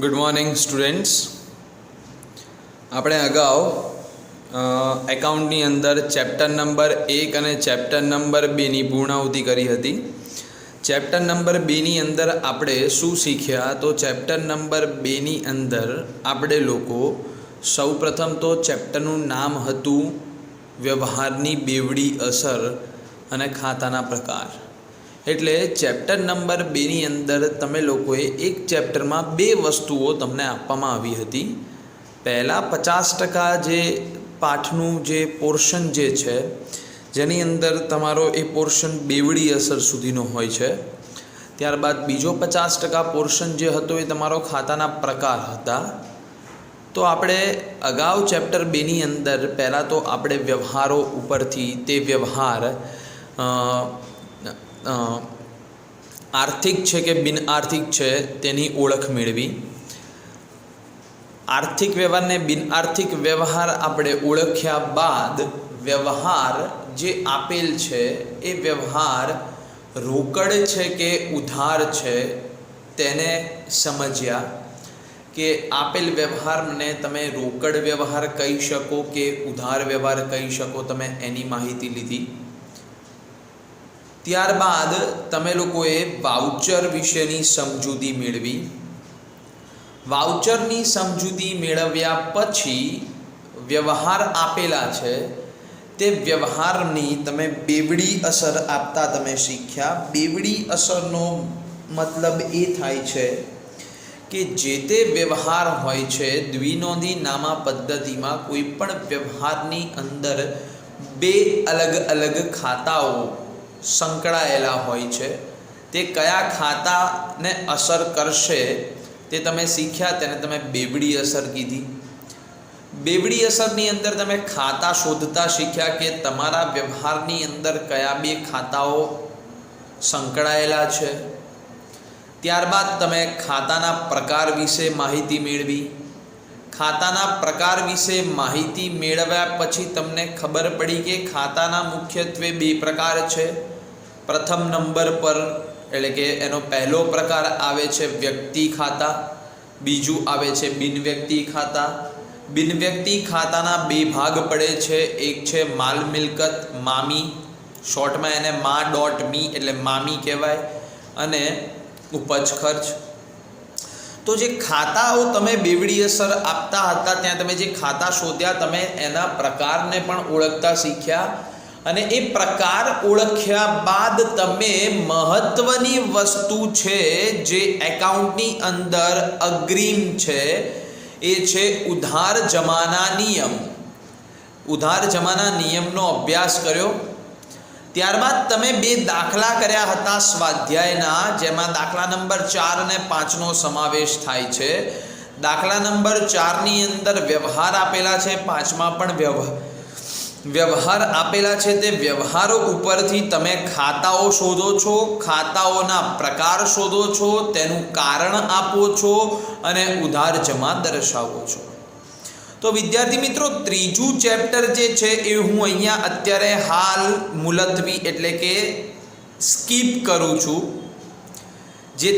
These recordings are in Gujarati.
Good morning students. આપણે અગાઉ એકાઉન્ટની અંદર ચેપ્ટર નંબર 1 અને ચેપ્ટર નંબર 2ની પૂર્ણાહુતિ કરી હતી. ચેપ્ટર નંબર 2ની અંદર આપણે શું શીખ્યા? તો ચેપ્ટર નંબર 2ની અંદર આપણે લોકો સૌપ્રથમ તો ચેપ્ટરનું નામ હતું વ્યવહારની બેવડી અસર અને ખાતાના પ્રકાર. એટલે ચેપ્ટર નંબર 2ની અંદર તમે લોકોએ એક ચેપ્ટરમાં બે વસ્તુઓ તમને આપવામાં આવી હતી. પહેલાં 50% જે પાઠનું જે પોર્શન જે છે, જેની અંદર તમારો એ પોર્શન બેવડી અસર સુધીનો હોય છે. ત્યારબાદ બીજો 50% પોર્શન જે હતો એ તમારો ખાતાના પ્રકાર હતા. તો આપણે અગાઉ ચેપ્ટર 2ની અંદર પહેલાં તો આપણે વ્યવહારો ઉપરથી તે વ્યવહાર આર્થિક છે કે બિન આર્થિક છે તેની ઓળખ મેળવી. આર્થિક વ્યવહાર ને બિન આર્થિક વ્યવહાર આપણે ઓળખ્યા બાદ વ્યવહાર જે આપેલ છે એ વ્યવહાર રોકડ છે કે ઉધાર છે તેને સમજ્યા કે આપેલ વ્યવહારને તમે રોકડ વ્યવહાર કહી શકો કે ઉધાર વ્યવહાર કહી શકો, તમે એની માહિતી લીધી. ત્યારબાદ તમે લોકોએ વાઉચર વિશેની સમજૂતી મેળવી. વાઉચરની સમજૂતી મેળવ્યા પછી વ્યવહાર આપેલા છે તે વ્યવહારની તમે બેવડી અસર આપતા તમે શીખ્યા. બેવડી અસરનો મતલબ એ થાય છે કે જે તે વ્યવહાર હોય છે દ્વિનોંધી નામા પદ્ધતિમાં કોઈ પણ વ્યવહારની અંદર બે અલગ અલગ ખાતાઓ સંકળાયેલા હોય છે. તે કયા ખાતાને અસર કરશે તે તમે શીખ્યા, તેને તમે બેવડી અસર કીધી. બેવડી અસરની અંદર તમે ખાતા શોધતા શીખ્યા કે તમારા વ્યવહારની અંદર કયા બે ખાતાઓ સંકળાયેલા છે. ત્યારબાદ તમે ખાતાના પ્રકાર વિશે માહિતી મેળવી. ખાતાના પ્રકાર વિશે માહિતી મેળવ્યા પછી તમને ખબર પડી કે ખાતાના મુખ્યત્વે બે પ્રકાર છે. પ્રથમ નંબર પર એટલે કે એનો પહેલો પ્રકાર આવે છે વ્યક્તિ ખાતા, બીજું આવે છે બિનવ્યક્તિ ખાતા. બિનવ્યક્તિ ખાતાના બે ભાગ પડે છે. એક છે માલ મિલકત મામી, શોર્ટમાં એને મા.મી એટલે મામી કહેવાય, અને ઉપજ ખર્ચ. તો જે ખાતાઓ તમે બેવડી અસર આપતા હતા ત્યાં તમે જે ખાતા શોધ્યા, તમે એના પ્રકારને પણ ઓળખતા શીખ્યા. અને એ પ્રકાર ઓળખ્યા બાદ તમે મહત્વની વસ્તુ છે જે એકાઉન્ટની અંદર અગ્રીમ છે એ છે ઉધાર જમાના નિયમ. ઉધાર જમાના નિયમનો અભ્યાસ કર્યો. ત્યારબાદ તમે બે દાખલા કર્યા હતા સ્વાધ્યાયના, જેમાં દાખલા નંબર 4 અને 5નો સમાવેશ થાય છે. દાખલા નંબર 4ની અંદર વ્યવહાર આપેલા છે, 5માં પણ વ્યવહાર આપેલા છે. તે વ્યવહારો ઉપરથી તમે ખાતાઓ શોધો છો, ખાતાઓના પ્રકાર શોધો છો, તેનું કારણ આપો છો અને ઉધાર જમા દર્શાવો છો. તો વિદ્યાર્થી મિત્રો, ત્રીજું ચેપ્ટર જે છે એ હું અહીંયા અત્યારે હાલ મુલતવી એટલે કે સ્કીપ કરું છું. જે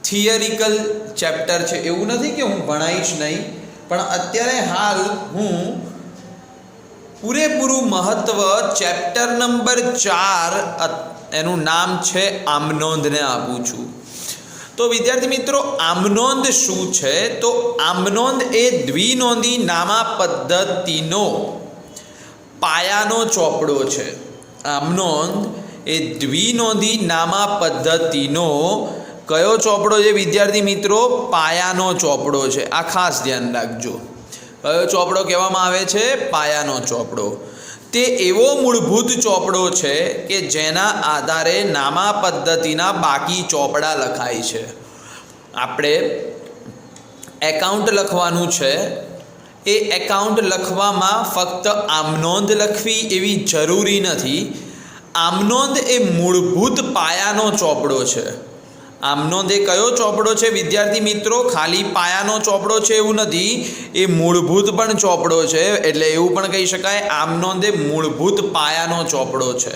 થિયરિકલ ચેપ્ટર છે, એવું નથી કે હું ભણાવીશ નહીં, પણ અત્યારે હાલ હું પૂરેપૂરું મહત્વ ચેપ્ટર નંબર 4 એનું નામ છે આમનોંધને આપું છું. તો વિદ્યાર્થી મિત્રો, આમનોંધ શું છે? તો આમનોંધ એ દ્વિનોંધી નામા પદ્ધતિનો પાયાનો ચોપડો છે. આમનોંધ એ દ્વિનોંધી નામા પદ્ધતિનો કયો ચોપડો છે વિદ્યાર્થી મિત્રો? પાયાનો ચોપડો છે. આ ખાસ ધ્યાન રાખજો. કયો ચોપડો કહેવામાં આવે છે? પાયાનો ચોપડો. તે એવો મૂળભૂત ચોપડો છે કે જેના આધારે નામા પદ્ધતિના બાકી ચોપડા લખાય છે. આપણે એકાઉન્ટ લખવાનું છે, એ એકાઉન્ટ લખવામાં ફક્ત આમનોંધ લખવી એવી જરૂરી નથી. આમનોંધ એ મૂળભૂત પાયાનો ચોપડો છે. આમનોંધ એ કયો ચોપડો છે વિદ્યાર્થી મિત્રો? ખાલી પાયાનો ચોપડો છે એવું નથી, એ મૂળભૂત પણ ચોપડો છે. એટલે એવું પણ કહી શકાય આમનોંધ એ મૂળભૂત પાયાનો ચોપડો છે.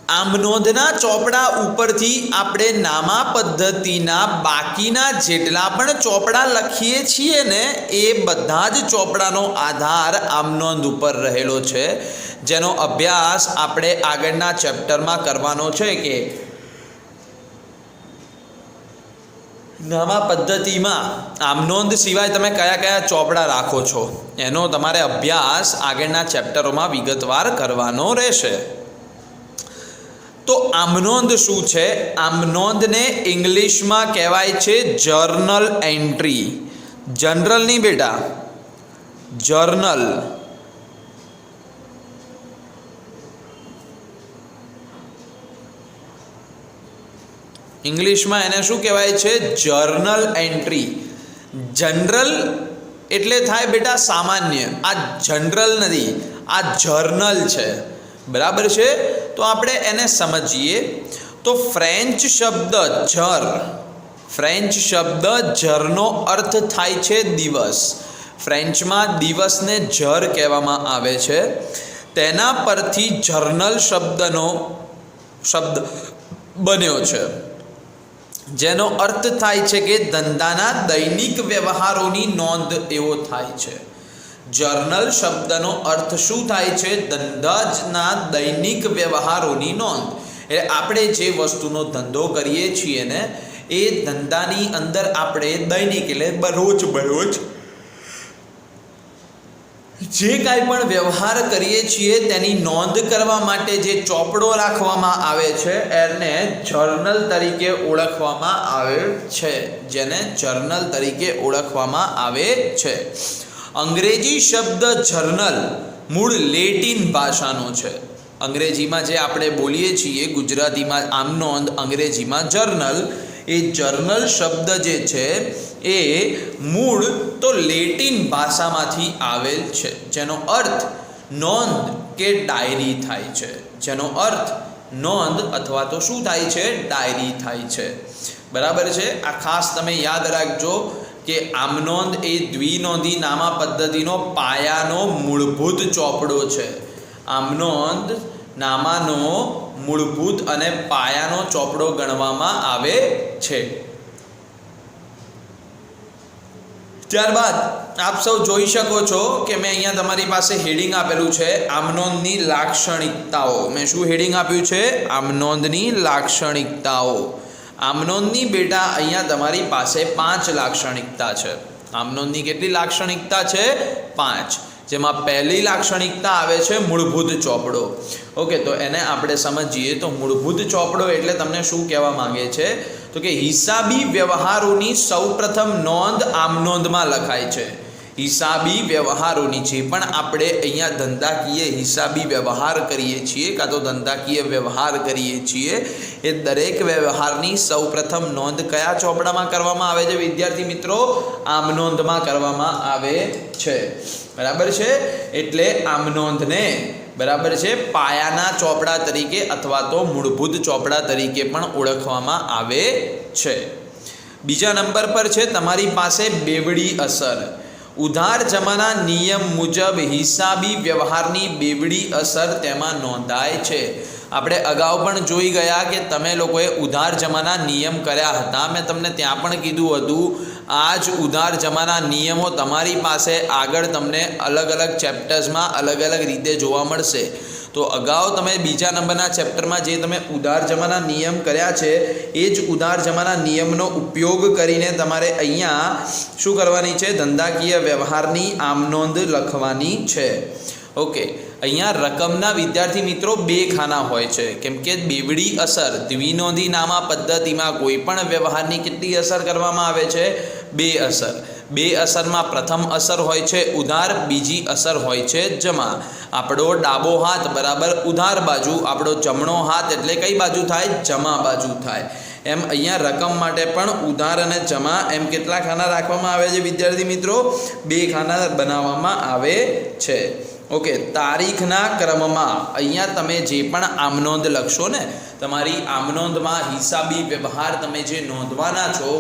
આમ નોંધના ચોપડા ઉપરથી આપણે નામા પદ્ધતિના બાકીના જેટલા પણ ચોપડા લખીએ છીએ ને એ બધા જ ચોપડાનો આધાર આમ નોંધ ઉપર રહેલો છે, જેનો અભ્યાસ આપણે આગળના ચેપ્ટરમાં કરવાનો છે કે નામા પદ્ધતિમાં આમ નોંધ સિવાય તમે કયા કયા ચોપડા રાખો છો એનો તમારે અભ્યાસ આગળના ચેપ્ટરોમાં વિગતવાર કરવાનો રહેશે. તો આમનોંધ શું છે? આમનોંધને ઇંગ્લિશમાં કહેવાય છે જર્નલ એન્ટ્રી. જનરલ નહીં બેટા, જર્નલ. ઇંગ્લિશમાં એને શું કહેવાય છે? Journal entry. જનરલ એટલે થાય બેટા સામાન્ય, આ જનરલ નથી, આ જર્નલ છે. બરાબર છે? તો આપણે એને સમજીએ. તો ફ્રેન્ચ શબ્દ જર, ફ્રેન્ચ શબ્દ જરનો અર્થ થાય છે દિવસ. ફ્રેન્ચમાં દિવસને જર કહેવામાં આવે છે. તેના પરથી જર્નલ શબ્દનો શબ્દ બન્યો છે, જેનો અર્થ થાય છે કે ધંધાના દૈનિક વ્યવહારોની નોંધ એવો થાય છે. જર્નલ શબ્દનો અર્થ શું થાય છે? ધંધાના દૈનિક વ્યવહારોની નોંધ. એટલે આપણે જે વસ્તુનો ધંધો કરીએ છીએ ને એ ધંધાની અંદર આપણે દૈનિક એટલે રોજ બરોજ જે કાંઈ પણ વ્યવહાર કરીએ છીએ તેની નોંધ કરવા માટે જે ચોપડો રાખવામાં આવે છે એને જર્નલ તરીકે ઓળખવામાં આવે છે, જેને જર્નલ તરીકે ઓળખવામાં આવે છે. અંગ્રેજી શબ્દ જર્નલ મૂળ લેટિન ભાષાનો છે. અંગ્રેજીમાં જે આપણે બોલીએ છીએ, ગુજરાતીમાં આમ નોંધ, અંગ્રેજીમાં જર્નલ. એ જર્નલ શબ્દ જે છે એ મૂળ તો લેટિન ભાષામાંથી આવેલ છે, જેનો અર્થ નોંધ કે ડાયરી થાય છે. જેનો અર્થ નોંધ અથવા તો શું થાય છે? ડાયરી થાય છે. બરાબર છે? આ ખાસ તમે યાદ રાખજો કે આમનોંધ એ દ્વિનોંધી નામા પદ્ધતિનો પાયાનો મૂળભૂત ચોપડો છે. આમનોંધ નામાનો મૂળભૂત અને પાયાનો ચોપડો ગણવામાં આવે છે. ત્યારબાદ આપ સૌ જોઈ શકો છો કે મેં અહીંયા તમારી પાસે હેડિંગ આપેલું છે આમનોંધની લાક્ષણિકતાઓ. મેં શું હેડિંગ આપ્યું છે? આમનોંધની લાક્ષણિકતાઓ. આમનોંધની બેટા અહીંયા તમારી પાસે 5 લાક્ષણિકતા છે. આમનોંધની કેટલી લાક્ષણિકતા છે? 5. જેમાં પહેલી લાક્ષણિકતા આવે છે મૂળભૂત ચોપડો. ઓકે, તો એને આપણે સમજીએ. તો મૂળભૂત ચોપડો એટલે તમને શું કહેવા માંગે છે? તો કે હિસાબી વ્યવહારોની સૌપ્રથમ નોંધ આમનોંધમાં લખાય છે. હિસાબી વ્યવહારોની જે પણ આપણે અહીંયા ધંધાકીય હિસાબી વ્યવહાર કરીએ છીએ કાં તો ધંધાકીય વ્યવહાર કરીએ છીએ એ દરેક વ્યવહારની સૌપ્રથમ નોંધ કયા ચોપડામાં કરવામાં આવે છે વિદ્યાર્થી મિત્રો? આમનોંધમાં કરવામાં આવે છે. બરાબર છે? એટલે આમનોંધને બરાબર છે પાયાના ચોપડા તરીકે અથવા તો મૂળભૂત ચોપડા તરીકે પણ ઓળખવામાં આવે છે. બીજા નંબર પર છે તમારી પાસે બેવડી અસર. ઉધાર જમાના નિયમ મુજબ હિસાબી વ્યવહારની બેવડી અસર તેમાં નોંધાય છે. આપણે અગાઉ પણ જોઈ ગયા કે તમે લોકોએ ઉધાર જમાના નિયમ કર્યા હતા. મેં તમને ત્યાં પણ કીધું હતું આ જ ઉધાર જમાના નિયમો તમારી પાસે આગળ તમને અલગ અલગ ચેપ્ટર્સમાં અલગ અલગ રીતે જોવા મળશે. તો અગાઉ તમે બીજા નંબરના ચેપ્ટરમાં જે તમે ઉધાર જમાના નિયમ કર્યા છે એ જ ઉધાર જમાના નિયમનો ઉપયોગ કરીને તમારે અહીંયા શું કરવાની છે? ધંધાકીય વ્યવહારની આમનોંધ લખવાની છે. ઓકે, અહીંયા રકમના વિદ્યાર્થી મિત્રો 2 ખાના હોય છે, કેમ કે બેવડી અસર દ્વિનોંધી નામા પદ્ધતિમાં કોઈ પણ વ્યવહારની કેટલી અસર કરવામાં આવે છે? 2 અસર. 2 અસરમાં પ્રથમ અસર હોય છે ઉધાર, બીજી અસર હોય છે જમા. આપણો ડાબો હાથ બરાબર ઉધાર બાજુ, આપણો જમણો હાથ એટલે કઈ બાજુ થાય? જમા બાજુ થાય. એમ અહીંયા રકમ માટે પણ ઉધાર અને જમા એમ કેટલા ખાના રાખવામાં આવે છે વિદ્યાર્થી મિત્રો? 2 ખાના બનાવવામાં આવે છે. ઓકે, તારીખના ક્રમમાં અહીંયા તમે જે પણ આમનોંધ લખશો ને, તમારી આમનોંધમાં હિસાબી વ્યવહાર તમે જે નોંધવાના છો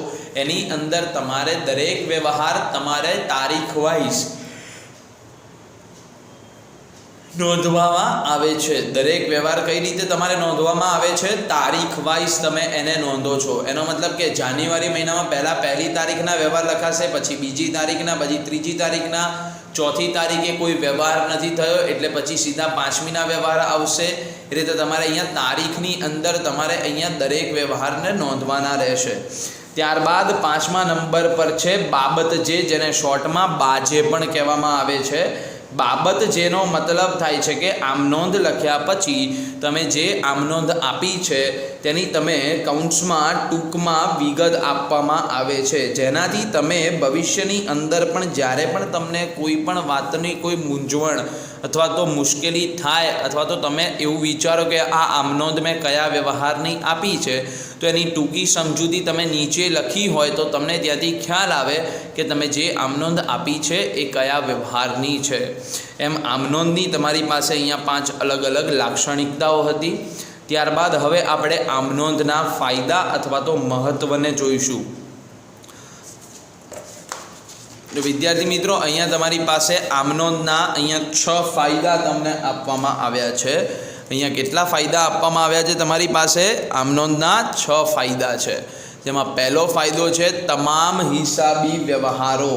એની અંદર તમારે દરેક વ્યવહાર તમારે તારીખ વાઇઝ નોંધવામાં આવે છે। દરેક વ્યવહાર કઈ રીતે તમારે નોંધવામાં આવે છે? તારીખ વાઇઝ તમે એને નોંધો છો। એનો મતલબ કે જાન્યુઆરી મહિનામાં પહેલાં 1લી તારીખના વ્યવહાર લખાશે, પછી 2જી તારીખના, પછી 3જી તારીખના, 4થી તારીખે કોઈ વ્યવહાર નથી થયો એટલે પછી સીધા 5મીના વ્યવહાર આવશે। એ રીતે તમારે અહીંયા તારીખની અંદર તમારે અહીંયા દરેક વ્યવહારને નોંધવાના રહેશે। ત્યારબાદ 5મા નંબર પર છે બાબત જે, જેને શોર્ટમાં બાજે પણ કહેવામાં આવે છે। બાબત જેનો મતલબ થાય છે કે આમનોંધ લખ્યા પછી તમે જે આમનોંધ આપી છે તેની તમે કૌંસમાં ટૂંકમાં વિગત આપવામાં આવે છે, જેનાથી તમે ભવિષ્યની અંદર પણ જ્યારે પણ તમને કોઈ પણ વાતની કોઈ મૂંઝવણ અથવા તો મુશ્કેલી થાય અથવા તો તમે એવું વિચારો કે આ આમનોંધ મેં કયા વ્યવહારની આપી છે તો એની ટૂંકી સમજૂતી તમે નીચે લખી હોય તો તમને ત્યાંથી ખ્યાલ આવે કે તમે જે આમનોંધ આપી છે એ કયા વ્યવહારની છે। એમ આમનોંધની તમારી પાસે અહીંયા 5 અલગ અલગ લાક્ષણિકતાઓ હતી। ત્યારબાદ હવે આપણે આમનોંધના ફાયદા અથવા તો મહત્ત્વને જોઈશું। વિદ્યાર્થી મિત્રો, અહીંયા તમારી પાસે આમનોંધના અહીંયા 6 ફાયદા તમને આપવામાં આવ્યા છે। અહીંયા કેટલા ફાયદા આપવામાં આવ્યા છે તમારી પાસે? આમનોંધના 6 ફાયદા છે, જેમાં પહેલો ફાયદો છે તમામ હિસાબી વ્યવહારો।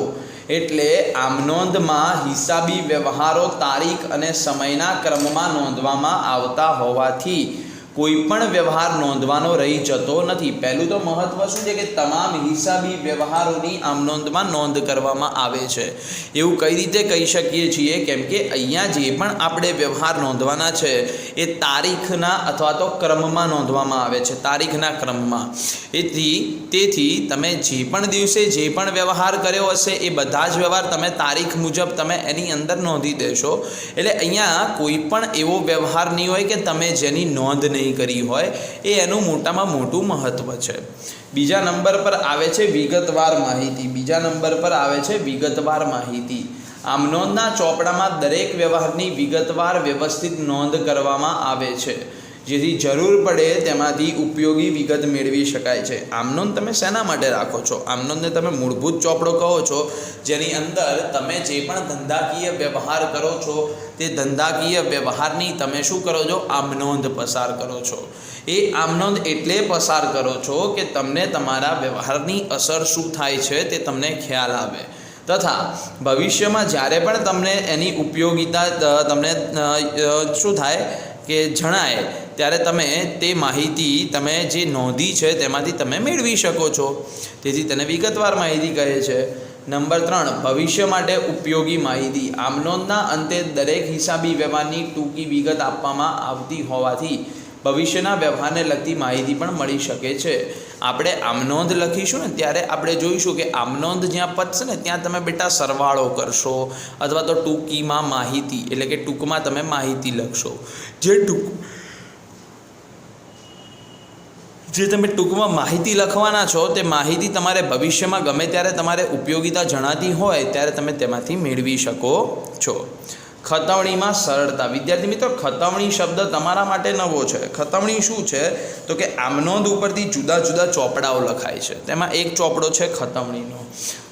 એટલે આમનોંધમાં હિસાબી વ્યવહારો તારીખ અને સમયના ક્રમમાં નોંધવામાં આવતા હોવાથી કોઈ પણ વ્યવહાર નોંધવાનો રહી જતો નથી। પહેલું તો મહત્ત્વ શું છે કે તમામ હિસાબી વ્યવહારોની આમનોંધમાં નોંધ કરવામાં આવે છે। એવું કઈ રીતે કહી શકીએ છીએ? કેમ કે અહીંયા જે પણ આપણે વ્યવહાર નોંધવાના છે એ તારીખના અથવા તો ક્રમમાં નોંધવામાં આવે છે, તારીખના ક્રમમાં। તેથી તમે જે પણ દિવસે જે પણ વ્યવહાર કર્યો હશે એ બધા જ વ્યવહાર તમે તારીખ મુજબ તમે એની અંદર નોંધી દેશો। એટલે અહીંયા કોઈ પણ એવો વ્યવહાર નહીં હોય કે તમે જેની નોંધ નહીં કરી હોય, એ એનું મોટામાં મોટું મહત્વ છે। બીજા નંબર પર આવે છે વિગતવાર માહિતી। બીજા નંબર પર આવે છે વિગતવાર માહિતી। આમનોંધના ચોપડામાં દરેક વ્યવહારની વિગતવાર વ્યવસ્થિત નોંધ કરવામાં આવે છે, જેથી જરૂર પડે તેમાંથી ઉપયોગી વિગત મેળવી શકાય છે। આમનોંધ તમે શેના માટે રાખો છો? આમનોંધને તમે મૂળભૂત ચોપડો કહો છો, જેની અંદર તમે જે પણ ધંધાકીય વ્યવહાર કરો છો તે ધંધાકીય વ્યવહારની તમે શું કરો છો? આમનોંધ પસાર કરો છો। એ આમનોંધ એટલે પસાર કરો છો કે તમને તમારા વ્યવહારની અસર શું થાય છે તે તમને ખ્યાલ આવે, તથા ભવિષ્યમાં જ્યારે પણ તમને એની ઉપયોગિતા તમને શું થાય કે જણાય ત્યારે તમે તે માહિતી તમે જે નોંધી છે તેમાંથી તમે મેળવી શકો છો। તેથી તેને વિગતવાર માહિતી કહે છે। નંબર 3, ભવિષ્ય માટે ઉપયોગી માહિતી। આમનોંધના અંતે દરેક હિસાબી વ્યવહારની ટૂંકી વિગત આપવામાં આવતી હોવાથી ભવિષ્યના વ્યવહારને લગતી માહિતી પણ મળી શકે છે। આપણે આમનોંધ લખીશું ને ત્યારે આપણે જોઈશું કે આમનોંધ જ્યાં પતશે ને ત્યાં તમે બેટા સરવાળો કરશો અથવા તો ટૂંકીમાં માહિતી એટલે કે ટૂંકમાં તમે માહિતી લખશો। જે તમે ટૂંકમાં માહિતી લખવાના છો તે માહિતી તમારે ભવિષ્યમાં ગમે ત્યારે તમારે ઉપયોગિતા જણાતી હોય ત્યારે તમે તેમાંથી મેળવી શકો છો। ખતવણીમાં સરળતા। વિદ્યાર્થી મિત્રો, ખતવણી શબ્દ તમારા માટે નવો છે। ખતવણી શું છે? તો કે આમનોંધ ઉપરથી જુદા જુદા ચોપડાઓ લખાય છે, તેમાં એક ચોપડો છે ખતવણીનો।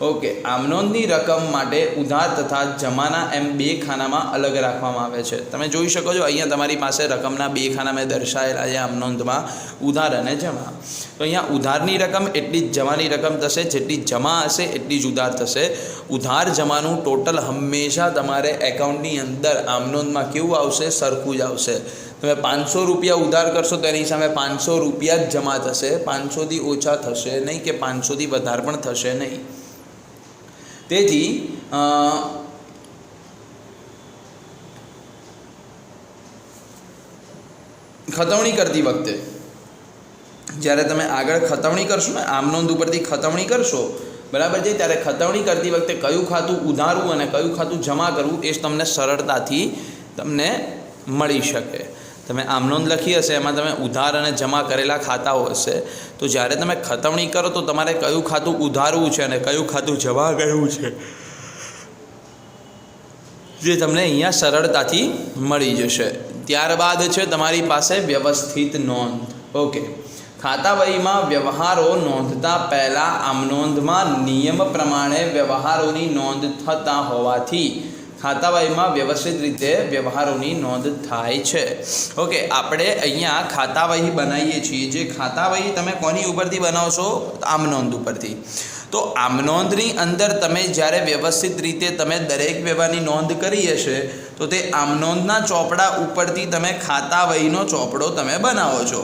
ઓકે, આમનોંધની રકમ માટે ઉધાર તથા જમાના એમ 2 ખાનામાં અલગ રાખવામાં આવે છે। તમે જોઈ શકો છો અહીંયા તમારી પાસે રકમના 2 ખાના મેં દર્શાવેલા છે આમનોંધમાં, ઉધાર અને જમા। તો અહીંયા ઉધારની રકમ એટલી જ જમાની રકમ થશે, જેટલી જમા હશે એટલી જ ઉધાર થશે। ઉધાર જમાનું ટોટલ હંમેશા તમારે એકાઉન્ટની અંદર આમનોંધમાં કેવું આવશે? સરખું જ આવશે। તમે 500 રૂપિયા ઉધાર કરશો તો એની સામે 500 રૂપિયા જ જમા થશે, 500થી ઓછા થશે નહીં કે 500થી વધારે પણ થશે નહીં। તેથી ખતવણી કરતી વખતે જ્યારે તમે આગળ ખતવણી કરશો ને, આમનોંધ ઉપરથી ખતવણી કરશો, બરાબર છે, ત્યારે ખતવણી કરતી વખતે કયું ખાતું ઉધારવું અને કયું ખાતું જમા કરવું એ તમને સરળતાથી તમને મળી શકે। તમે આમનોંધ લખી હશે એમાં તમે ઉધાર અને જમા કરેલા ખાતાઓ હશે, તો જ્યારે તમે ખતવણી કરો તો તમારે કયું ખાતું ઉધારવું છે અને કયું ખાતું જમા કરવું છે જે તમને અહીંયા સરળતાથી મળી જશે। ત્યારબાદ છે તમારી પાસે વ્યવસ્થિત નોંધ। ઓકે, ખાતાવહીમાં વ્યવહારો નોંધતા પહેલાં આમનોંધમાં નિયમ પ્રમાણે વ્યવહારોની નોંધ થતા હોવાથી ખાતાવહીમાં વ્યવસ્થિત રીતે વ્યવહારોની નોંધ થાય છે. ઓકે, આપણે અહીંયા ખાતાવહી બનાવીએ છીએ. જે ખાતાવહી તમે કોની ઉપરથી બનાવશો? આમનોંધ ઉપરથી. તો આમનોંધની અંદર તમે જ્યારે વ્યવસ્થિત રીતે તમે દરેક વ્યવહારની નોંધ કરી હશે તો તે આમનોંધના ચોપડા ઉપરથી તમે ખાતાવહીનો ચોપડો તમે બનાવો છો.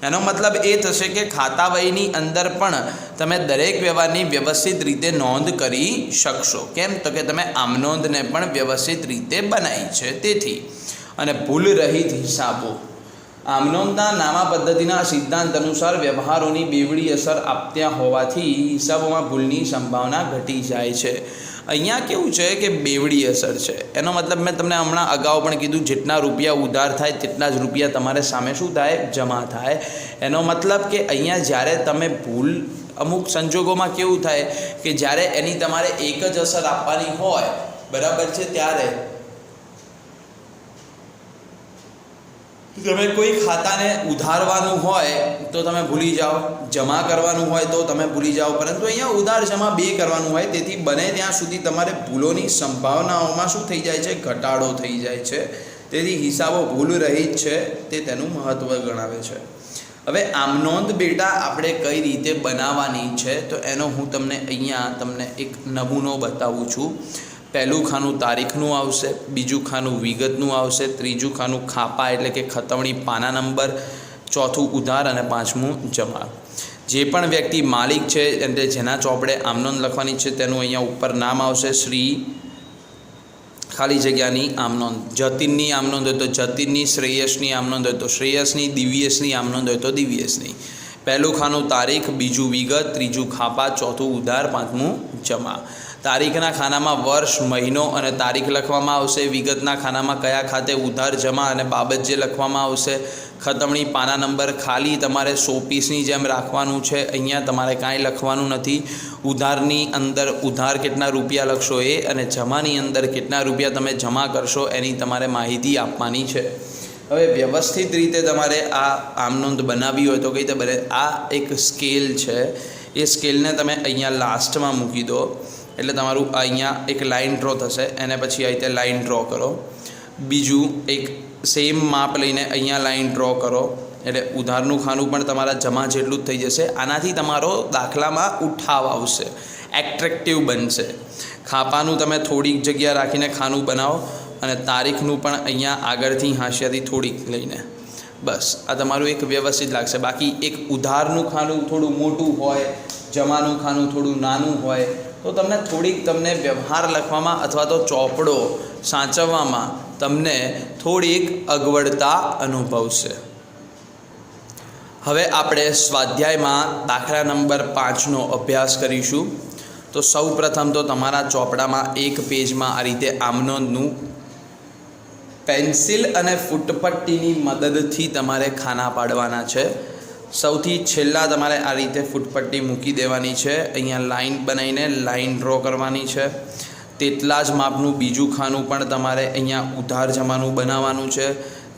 એનો મતલબ એ થશે કે ખાતાવહીની અંદર પણ તમે દરેક વ્યવહારની વ્યવસ્થિત રીતે નોંધ કરી શકશો. કેમ? તો કે તમે આમનોંધને પણ વ્યવસ્થિત રીતે બનાવી છે તેથી. અને ભૂલ રહિત હિસાબો. આમનોંધના નામા પદ્ધતિના સિદ્ધાંત અનુસાર વ્યવહારોની બેવડી અસર આપતા હોવાથી હિસાબોમાં ભૂલની સંભાવના ઘટી જાય છે. અહીંયા કેવું છે કે બેવડી અસર છે. એનો મતલબ મેં તમને હમણાં અગાઉ પણ કીધું, જેટલા રૂપિયા ઉધાર થાય તેટલા જ રૂપિયા તમારે સામે શું થાય? જમા થાય. એનો મતલબ કે અહીંયા જ્યારે તમે ભૂલ, અમુક સંજોગોમાં કેવું થાય કે જ્યારે એની તમારે એક જ અસર આપવાની હોય, બરાબર છે, ત્યારે તમે કોઈ ખાતાને ઉધારવાનું હોય તો તમે ભૂલી જાઓ, જમા કરવાનું હોય તો તમે ભૂલી જાઓ, પરંતુ અહીંયા ઉધાર જમા બે કરવાનું હોય. તેથી બને ત્યાં સુધી તમારે ભૂલોની સંભાવનાઓમાં શું થઈ જાય છે? ઘટાડો થઈ જાય છે. તેથી હિસાબો ભૂલ રહિત છે તે તેનું મહત્ત્વ ગણાવે છે. હવે આમનોંધ બેટા આપણે કઈ રીતે બનાવવાની છે તો એનો હું તમને એક નમૂનો બતાવું છું. પહેલું ખાનું તારીખનું આવશે, બીજું ખાનું વિગતનું આવશે, ત્રીજું ખાનું ખાપા એટલે કે ખતવણી પાના નંબર, ચોથું ઉધાર અને પાંચમું જમા. જે પણ વ્યક્તિ માલિક છે એટલે જેના ચોપડે આમનોંધ લખવાની છે તેનું અહીંયા ઉપર નામ આવશે. શ્રી ખાલી જગ્યાની આમનોંધ. જતીનની આમનોંધ હોય તો જતીનની, શ્રેયસની આમનોંધ હોય તો શ્રેયસની, દિવ્યેશની આમનોંધ હોય તો દિવ્યેશની. પહેલું ખાનું તારીખ, બીજું વિગત, ત્રીજું ખાપા, ચોથું ઉધાર, પાંચમું જમા. તારીખના ખાનામાં વર્ષ, મહિનો અને તારીખ લખવામાં આવશે. વિગતના ખાનામાં કયા ખાતે ઉધાર, જમા અને બાબત જે લખવામાં આવશે. ખતવણી પાના નંબર ખાલી તમારે શોપીસની જેમ રાખવાનું છે. અહીંયા તમારે કાંઈ લખવાનું નથી. ઉધારની અંદર ઉધાર કેટલા રૂપિયા લખશો એ, અને જમાની અંદર કેટલા રૂપિયા તમે જમા કરશો એની તમારે માહિતી આપવાની છે. હવે વ્યવસ્થિત રીતે તમારે આ આમનોંધ બનાવવી હોય તો કઈ રીતે બને? આ એક સ્કેલ છે. એ સ્કેલને તમે અહીંયા લાસ્ટમાં મૂકી દો એટલે તમારું અહીંયા એક લાઇન ડ્રો થશે. એને પછી આ રીતે લાઇન ડ્રો કરો. બીજું એક સેમ માપ લઈને અહીંયા લાઇન ડ્રો કરો એટલે ઉધારનું ખાનું પણ તમારા જમા જેટલું જ થઈ જશે. આનાથી તમારો દાખલામાં ઉઠાવ આવશે, એટ્રેક્ટિવ બનશે. ખાપાનું તમે થોડીક જગ્યા રાખીને ખાનું બનાવો અને તારીખનું પણ અહીંયા આગળથી હાંસિયાથી થોડીક લઈને, બસ આ તમારું એક વ્યવસ્થિત લાગશે. બાકી એક ઉધારનું ખાનું થોડું મોટું હોય, જમાનું ખાનું થોડું નાનું હોય તો તમને વ્યવહાર લખવામાં અથવા તો ચોપડો સાચવવામાં તમને થોડીક અગવડતા અનુભવશે. હવે આપણે સ્વાધ્યાયમાં દાખલા નંબર 5નો અભ્યાસ કરીશું. તો સૌ પ્રથમ તો તમારા ચોપડામાં એક પેજમાં આ રીતે આમનોંધનું પેન્સિલ અને ફૂટપટ્ટીની મદદથી તમારે ખાના પાડવાના છે. સૌથી છેલ્લા તમારે આ રીતે ફૂટપટ્ટી મૂકી દેવાની છે. અહીંયા લાઇન બનાવીને લાઇન ડ્રો કરવાની છે. તેટલા જ માપનું બીજું ખાનું પણ તમારે અહીંયા ઉધાર જમાનું બનાવવાનું છે.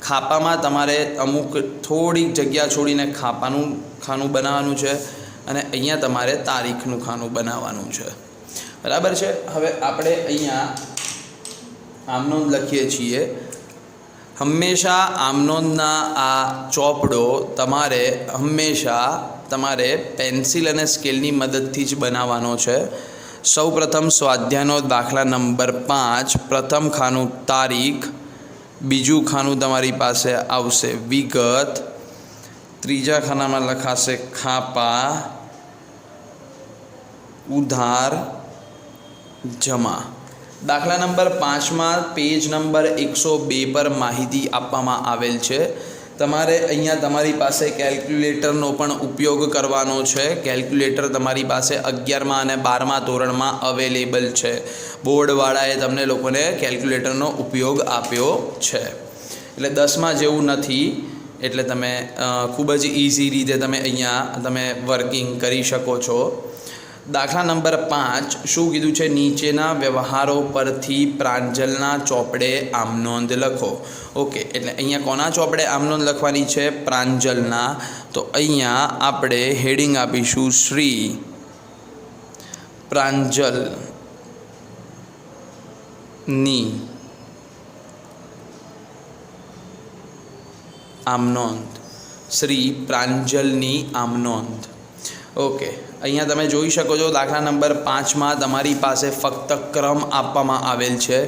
ખાપામાં તમારે અમુક થોડીક જગ્યા છોડીને ખાપાનું ખાનું બનાવવાનું છે અને અહીંયા તમારે તારીખનું ખાનું બનાવવાનું છે. બરાબર છે. હવે આપણે અહીંયા આમનોંધ લખીએ છીએ. હંમેશા આમનોંધના આ ચોપડો તમારે પેન્સિલ અને સ્કેલની મદદથી જ બનાવવાનો છે. સૌ પ્રથમ સ્વાધ્યાયનો દાખલા નંબર 5, પ્રથમ ખાનું તારીખ, બીજું ખાનું તમારી પાસે આવશે વિગત, ત્રીજા ખાનામાં લખાશે ખાપા, ઉધાર, જમા. દાખલા નંબર 5માં પેજ નંબર 102 પર માહિતી આપવામાં આવેલ છે. તમારે અહીંયા તમારી પાસે કેલ્ક્યુલેટરનો પણ ઉપયોગ કરવાનો છે. કેલ્ક્યુલેટર તમારી પાસે 11મા અને 12મા ધોરણમાં અવેલેબલ છે. બોર્ડવાળાએ તમને લોકોને કેલ્ક્યુલેટરનો ઉપયોગ આપ્યો છે. એટલે 10મા જેવું નથી. એટલે તમે ખૂબ જ ઇઝી રીતે તમે વર્કિંગ કરી શકો છો. દાખલા નંબર 5 શું કીધું છે? નીચેના વ્યવહારો પરથી પ્રાંજલના ચોપડે આમનોંધ લખો. ઓકે, એટલે અહીંયા કોના ચોપડે આમનોંધ લખવાની છે? પ્રાંજલના. તો અહીંયા આપણે હેડિંગ આપીશું શ્રી પ્રાંજલ ની આમનોંધ, શ્રી પ્રાંજલની આમનોંધ. ઓકે, અહીંયા તમે જોઈ શકો છો દાખલા નંબર 5માં તમારી પાસે ફક્ત ક્રમ આપવામાં આવેલ છે,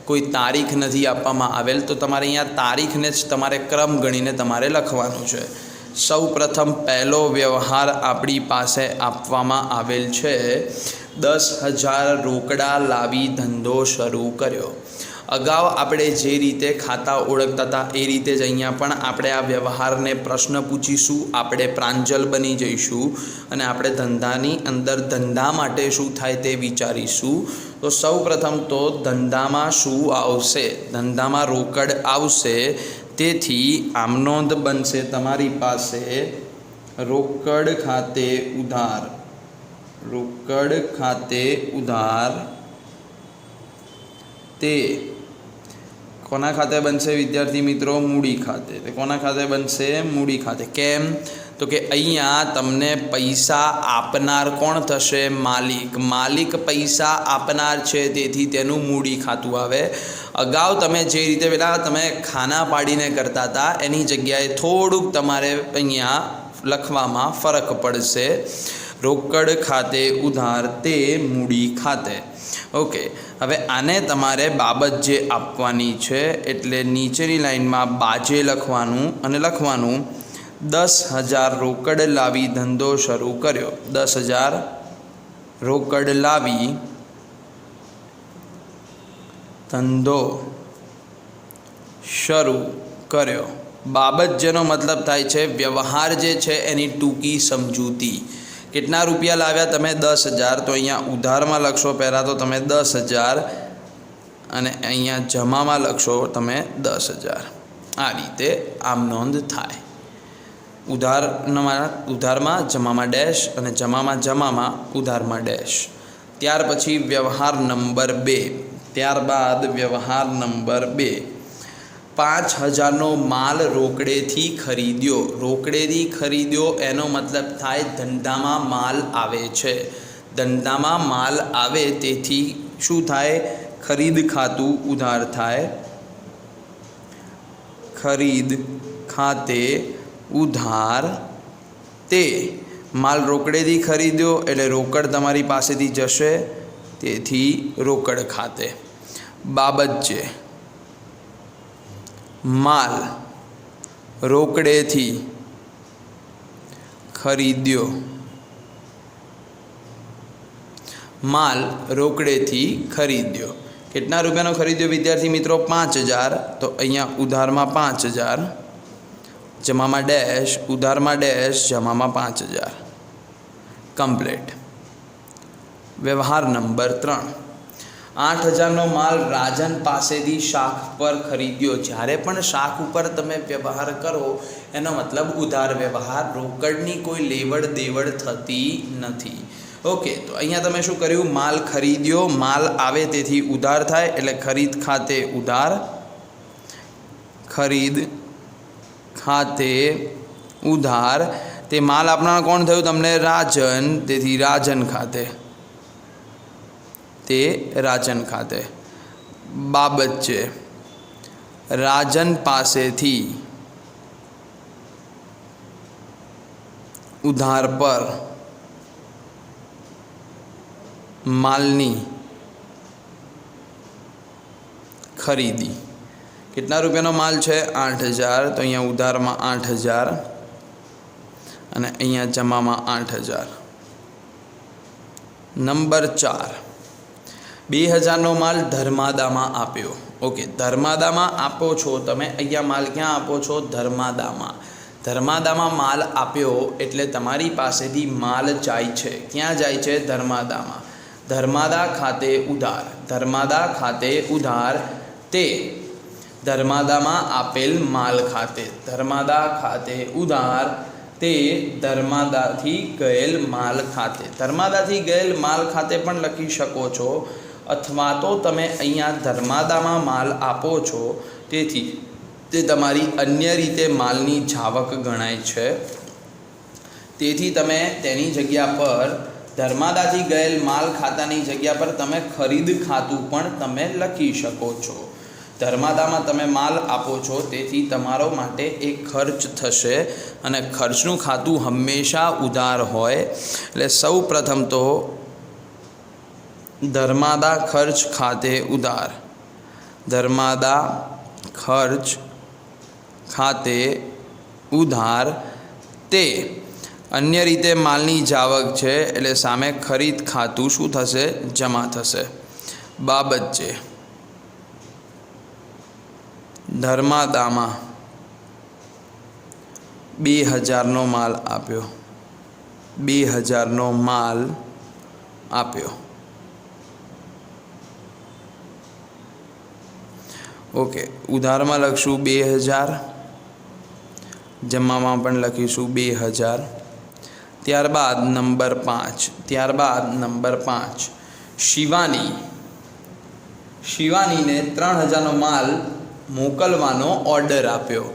કોઈ તારીખ નથી આપવામાં આવેલ. તો તમારે અહીંયા તારીખને જ તમારે ક્રમ ગણીને તમારે લખવાનું છે. સૌ પ્રથમ પહેલો વ્યવહાર આપણી પાસે આપવામાં આવેલ છે, 10,000 રોકડા લાવી ધંધો શરૂ કર્યો. અગાઉ આપણે જે રીતે ખાતા ઓળખતા હતા એ રીતે જ અહીંયા પણ આપણે આ વ્યવહારને પ્રશ્ન પૂછીશું. આપણે પ્રાંજલ બની જઈશું અને આપણે ધંધાની અંદર ધંધા માટે શું થાય તે વિચારીશું. તો સૌ પ્રથમ તો ધંધામાં શું આવશે? ધંધામાં રોકડ આવશે. તેથી આમનોંધ બનશે તમારી પાસે રોકડ ખાતે ઉધાર. રોકડ ખાતે ઉધાર તે કોના ખાતે બનશે વિદ્યાર્થી મિત્રો? મૂડી ખાતે. તે કોના ખાતે બનશે? મૂડી ખાતે. કેમ? તો કે અહીંયા તમને પૈસા આપનાર કોણ થશે? માલિક. માલિક પૈસા આપનાર છે, તેથી તેનું મૂડી ખાતું આવે. અગાઉ તમે જે રીતે પેલા તમે ખાના પાડીને કરતા હતા એની જગ્યાએ થોડુંક તમારે અહીંયા લખવામાં ફરક પડશે. રોકડ ખાતે ઉધાર તે મૂડી ખાતે. ઓકે, હવે આને તમારે બાબત જે આપવાની છે એટલે નીચેની લાઈનમાં બાજે લખવાનું અને લખવાનું 10,000 રોકડ લાવી ધંધો શરૂ કર્યો. 10,000 રોકડ લાવી ધંધો શરૂ કર્યો. બાબત જેનો મતલબ થાય છે વ્યવહાર જે છે એની ટૂંકી સમજૂતી. કેટલા રૂપિયા લાવ્યા તમે? 10,000. તો અહીંયા ઉધારમાં લખશો પહેલાં તો તમે 10,000 અને અહીંયા જમામાં લખશો તમે 10,000. આ રીતે આમ નોંધ થાય. ઉધારમાં જમામાં ડેશ અને જમામાં ઉધારમાં ડેશ. ત્યાર પછી વ્યવહાર નંબર 2. ત્યારબાદ વ્યવહાર નંબર 2, 5,000નો માલ રોકડેથી ખરીદ્યો. રોકડેથી ખરીદ્યો એનો મતલબ થાય ધંધામાં માલ આવે છે. ધંધામાં માલ આવે તેથી શું થાય? ખરીદ ખાતું ઉધાર થાય. ખરીદ ખાતે ઉધાર તે માલ રોકડેથી ખરીદ્યો એટલે રોકડ તમારી પાસેથી જશે, તેથી રોકડ ખાતે. બાબત છે માલ રોકડેથી ખરીદ્યો. માલ રોકડેથી ખરીદ્યો. કેટલા રૂપિયાનો ખરીદ્યો વિદ્યાર્થી મિત્રો? 5,000. તો અહીંયા ઉધારમાં 5,000, જમામાં ડેશ, ઉધારમાં ડેશ, જમામાં 5,000. કમ્પ્લીટ. વ્યવહાર નંબર 3, 8,000નો માલ રાજન પાસેથી શાખ પર ખરીદ્યો. જ્યારે પણ શાખ ઉપર તમે વ્યવહાર કરો એનો મતલબ ઉધાર વ્યવહાર, રોકડની કોઈ લેવડ દેવડ થતી નથી. ઓકે, તો અહીંયા તમે શું કર્યું? માલ ખરીદ્યો, માલ આવે તેથી ઉધાર થાય એટલે ખરીદ ખાતે ઉધાર. ખરીદ ખાતે ઉધાર. તે માલ આપનાર કોણ થયું તમને? રાજન, તેથી રાજન ખાતે. તે રાજન ખાતે. બાબત છે રાજન પાસેથી ઉધાર પર માલની ખરીદી. કેટલા રૂપિયાનો માલ છે? 8,000. તો અહીંયા ઉધારમાં 8,000 અને અહીંયા જમામાં 8,000. નંબર 4, 2,000નો માલ ધર્માદામાં આપ્યો. ઓકે, ધર્માદામાં આપો છો તમે. અહીંયા માલ ક્યાં આપો છો? ધર્માદામાં. ધર્માદામાં માલ આપ્યો એટલે તમારી પાસેથી માલ જાય છે. ક્યાં જાય છે? ધર્માદામાં. ધર્માદા ખાતે ઉધાર. ધર્માદા ખાતે ઉધાર તે ધર્માદામાં આપેલ માલ ખાતે. ધર્માદા ખાતે ઉધાર તે ધર્માદાથી ગયેલ માલ ખાતે. ધર્માદાથી ગયેલ માલ ખાતે પણ લખી શકો છો, અથવા તો તમે અહીંયા ધર્માદામાં માલ આપો છો તેથી તે તમારી અન્ય રીતે માલની જાવક ગણાય છે. તેથી તમે તેની જગ્યા પર ધર્માદાથી ગયેલ માલ ખાતાની જગ્યા પર તમે ખરીદ ખાતું પણ તમે લખી શકો છો. ધર્માદામાં તમે માલ આપો છો, તેથી તમારો માટે એક ખર્ચ થશે અને ખર્ચનું ખાતું હંમેશા ઉધાર હોય. એટલે સૌ પ્રથમ તો ધર્માદા ખર્ચ ખાતે ઉધાર. ધર્માદા ખર્ચ ખાતે ઉધાર તે અન્ય રીતે માલની જાવક છે, એટલે સામે ખરીદ ખાતું શું થશે? જમા થશે. બાબત છે ધર્માદામાં 2000નો માલ આપ્યો. 2000નો માલ આપ્યો. ઓકે, ઉધારમાં લખશું 2000, જમામાં પણ લખીશું 2000. ત્યારબાદ નંબર 5 શિવાનીને 3000નો માલ મોકલવાનો ઓર્ડર આપ્યો.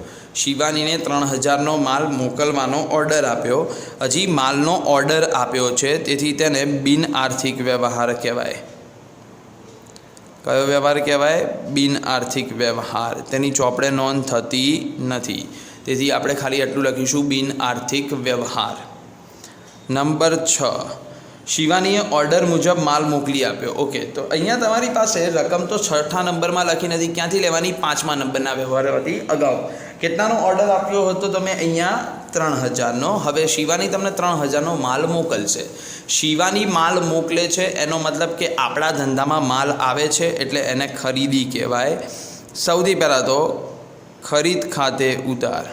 શિવાનીને 3000નો માલ મોકલવાનો ઓર્ડર આપ્યો. હજી માલનો ઓર્ડર આપ્યો છે, તેથી તેને બિન આર્થિક વ્યવહાર કહેવાય. કયો વ્યવહાર કહેવાય? બિન આર્થિક વ્યવહાર. તેની ચોપડે નોંધ થતી નથી, તેથી આપણે ખાલી એટલું લખીશું બિન આર્થિક વ્યવહાર. નંબર 6 શિવાનીએ ઓર્ડર મુજબ માલ મોકલી આપ્યો. ઓકે, તો અહીંયા તમારી પાસે રકમ તો 6થા નંબરમાં લખી નથી, ક્યાંથી લેવાની? 5મા નંબરના વ્યવહારથી અગાઉ કેટલાનો ઓર્ડર આપ્યો હતો તમે? અહીંયા 3000નો. હવે શિવાની તમને 3000નો માલ મોકલશે. શિવાની માલ મોકલે છે એનો મતલબ કે આપણા ધંધામાં માલ આવે છે, એટલે એને ખરીદી કહેવાય. સૌથી પહેલાં તો ખરીદ ખાતે ઉધાર.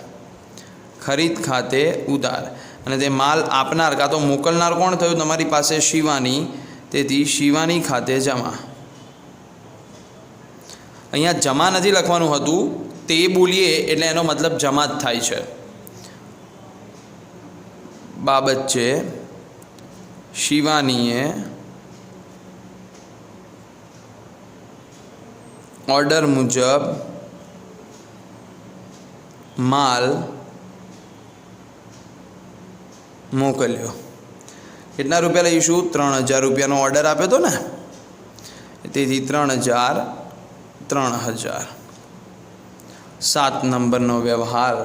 ખરીદ ખાતે ઉધાર. અને તે માલ આપનાર કાં તો મોકલનાર કોણ થયું? તમારી પાસે શિવાની, તેથી શિવાની ખાતે જમા. અહીંયા જમા નથી લખવાનું હતું, તે બોલીએ એટલે એનો મતલબ જમા જ થાય છે. બાબત છે શિવાનીએ ઓર્ડર મુજબ માલ મોકલ્યો. કેટલા રૂપિયા લઈશું? 3000 રૂપિયાનો ઓર્ડર આપ્યો હતો ને, તેથી 3000. 7 નંબરનો વ્યવહાર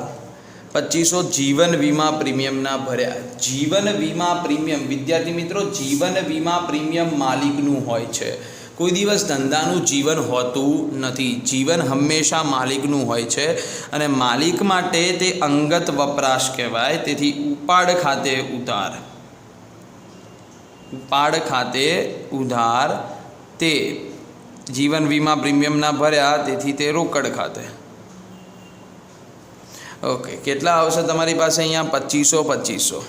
2500 જીવન વીમા પ્રીમિયમના ભર્યા. જીવન વીમા પ્રીમિયમ, વિદ્યાર્થી મિત્રો, જીવન વીમા પ્રીમિયમ માલિકનું હોય છે. કોઈ દિવસ ધંધાનું જીવન હોતું નથી. જીવન હંમેશા માલિકનું હોય છે અને માલિક માટે તે અંગત વપરાશ કહેવાય. તેથી ઉપાડ ખાતે ઉધાર. ઉપાડ ખાતે ઉધાર તે જીવન વીમા પ્રીમિયમના ભર્યા, તેથી તે રોકડ ખાતે. ઓકે, કેટલા આવશે તમારી પાસે અહીંયા? 2500.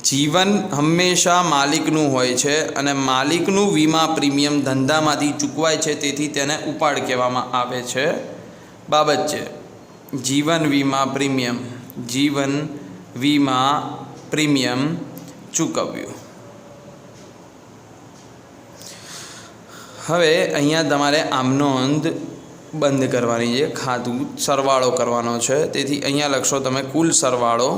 જીવન હંમેશા માલિકનું હોય છે અને માલિકનું વીમા પ્રીમિયમ ધંધામાંથી ચૂકવાય છે, તેથી તેને ઉપાડ કહેવામાં આવે છે. બાબત છે જીવન વીમા પ્રીમિયમ. જીવન વીમા પ્રીમિયમ ચૂકવ્યું. હવે અહીંયા તમારે આમ નોંધ બંધ કરવાની છે, ખાતું સરવાળો કરવાનો છે, તેથી અહીંયા લખશો તમે કુલ સરવાળો.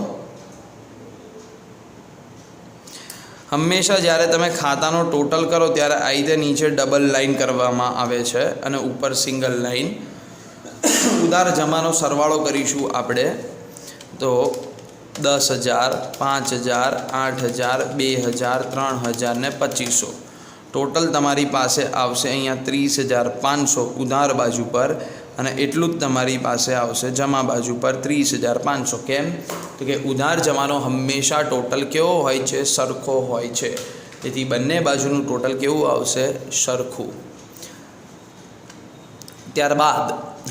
હંમેશા જ્યારે તમે ખાતાનો ટોટલ કરો ત્યારે આ રીતે નીચે ડબલ લાઇન કરવામાં આવે છે અને ઉપર સિંગલ લાઇન. ઉધાર જમાનો સરવાળો કરીશું આપણે, તો 10,000, 5,000, 8,000, 2,000, 3,000 ને 2,500. ટોટલ તમારી પાસે આવશે અહીંયા 30,500 ઉધાર બાજુ પર, અને એટલું જ તમારી પાસે આવશે જમા બાજુ પર 30,500. કેમ? તો કે ઉધાર જમાનો હંમેશા ટોટલ કેવો હોય છે? સરખો હોય છે. તેથી બંને બાજુનું ટોટલ કેવું આવશે? સરખું. ત્યારબાદ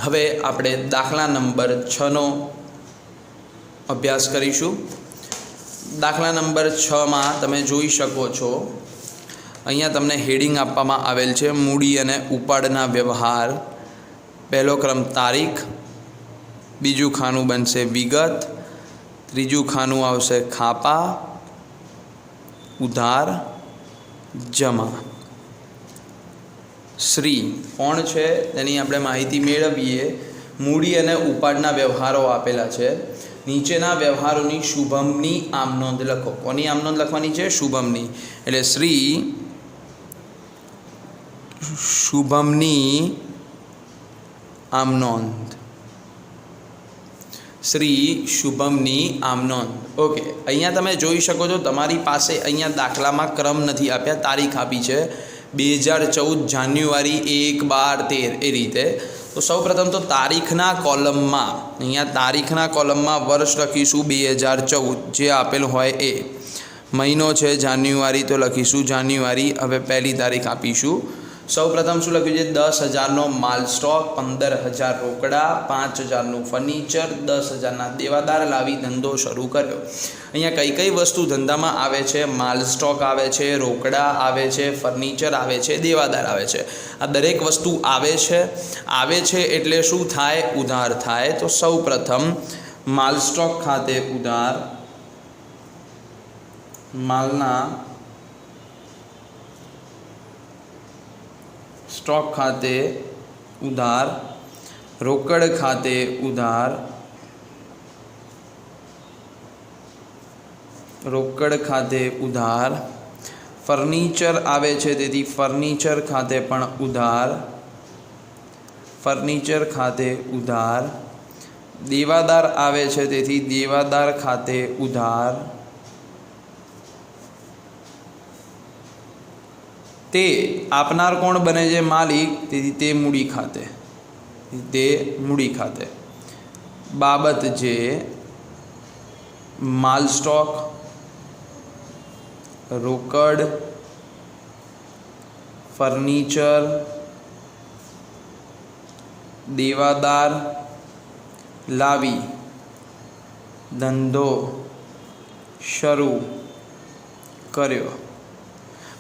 હવે આપણે દાખલા નંબર 6નો અભ્યાસ કરીશું. દાખલા નંબર 6માં તમે જોઈ શકો છો, અહીંયા તમને હેડિંગ આપવામાં આવેલ છે, મૂડી અને ઉપાડના વ્યવહાર. પહેલો ક્રમ તારીખ, બીજું ખાનું બનશે વિગત, ત્રીજું ખાનું આવશે ખાપા, ઉધાર, જમા. શ્રી કોણ છે તેની આપણે માહિતી મેળવીએ. મૂડી અને ઉપાડના વ્યવહારો આપેલા છે. નીચેના વ્યવહારોની શુભમની આમ નોંધ લખો. કોની આમ નોંધ લખવાની છે? શુભમની. એટલે શ્રી શુભમની આમ નોંધ. શ્રી શુભમની આમ નોંધ. ઓકે, અહીંયા તમે જોઈ શકો છો તમારી પાસે અહીંયા દાખલામાં ક્રમ નથી આપ્યા, તારીખ આપી છે 2014 જાન્યુઆરી 1, 12, 13 એ રીતે. તો સૌપ્રથમ તો તારીખના કોલમમાં અહીંયા તારીખના કોલમમાં વર્ષ લખીશું 2014 જે આપેલ હોય એ. મહિનો છે જાન્યુઆરી તો લખીશું જાન્યુઆરી. હવે પહેલી તારીખ આપીશું. સૌપ્રથમ શું લખ્યું છે? 10,000નો માલ સ્ટોક, 15,000 રોકડા, 5,000નું ફર્નિચર, 10,000ના દેવાદાર લાવી ધંધો શરૂ કર્યો. અહીંયા કઈ કઈ વસ્તુ ધંધામાં આવે છે? માલ સ્ટોક આવે છે, રોકડા આવે છે, ફર્નિચર આવે છે, દેવાદાર આવે છે. આ દરેક વસ્તુ આવે છે એટલે શું થાય? ઉધાર થાય. તો સૌપ્રથમ માલ સ્ટોક ખાતે ઉધાર, માલના સ્ટોક ખાતે ઉધાર, રોકડ ખાતે ઉધાર, રોકડ ખાતે ઉધાર, ફર્નિચર આવે છે તેથી ફર્નિચર ખાતે પણ ઉધાર, ફર્નિચર ખાતે ઉધાર, દેવાદાર આવે છે તેથી દેવાદાર ખાતે ઉધાર, તે આપનાર કોણ બને છે? માલિક, તેથી તે મૂડી ખાતે, તે મૂડી ખાતે. બાબત જે માલ સ્ટોક, રોકડ, ફર્નિચર, દેવાદાર લાવી ધંધો શરૂ કર્યો.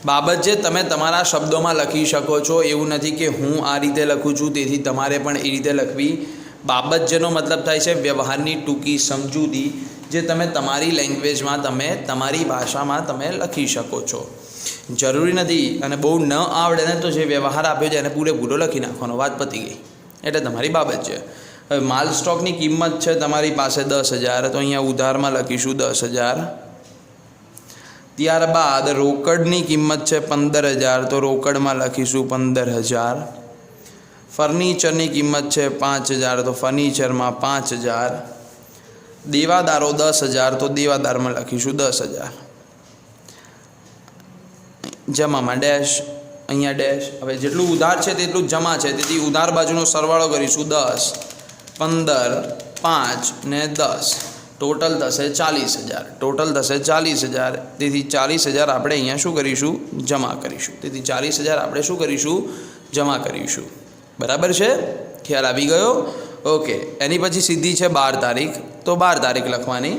બાબત જે તમે તમારા શબ્દોમાં લખી શકો છો, એવું નથી કે હું આ રીતે લખું છું તેથી તમારે પણ એ રીતે લખવી. બાબત જેનો મતલબ થાય છે વ્યવહારની ટૂંકી સમજૂતી, જે તમે તમારી લેંગ્વેજમાં, તમે તમારી ભાષામાં તમે લખી શકો છો. જરૂરી નથી અને બહુ ન આવડે ને તો જે વ્યવહાર આપ્યો છે એને પૂરેપૂરો લખી નાખવાનો, વાત પતી ગઈ. એટલે તમારી બાબત છે. હવે માલ સ્ટોકની કિંમત છે તમારી પાસે 10,000, તો અહીંયા ઉધારમાં લખીશું 10,000. ત્યારબાદ રોકડની કિંમત છે 15,000, તો રોકડમાં લખીશું 15,000. ફર્નિચરની કિંમત છે 5,000, તો ફર્નિચરમાં 5,000. દેવાદારો 10,000, તો દેવાદારમાં લખીશું 10,000. જમામાં ડેશ, અહીંયા ડેશ. હવે જેટલું ઉધાર છે તેટલું જમા છે, તેથી ઉધાર બાજુનો સરવાળો કરીશું 10, 15, 5 ને 10. ટોટલ થશે 40,000. ટોટલ થશે 40,000. તેથી 40,000 આપણે અહીંયા શું કરીશું? જમા કરીશું. તેથી 40,000 આપણે શું કરીશું? જમા કરીશું. બરાબર છે? ખ્યાલ આવી ગયો? ઓકે. એની પછી સીધી છે 12 તારીખ. તો 12 તારીખ લખવાની.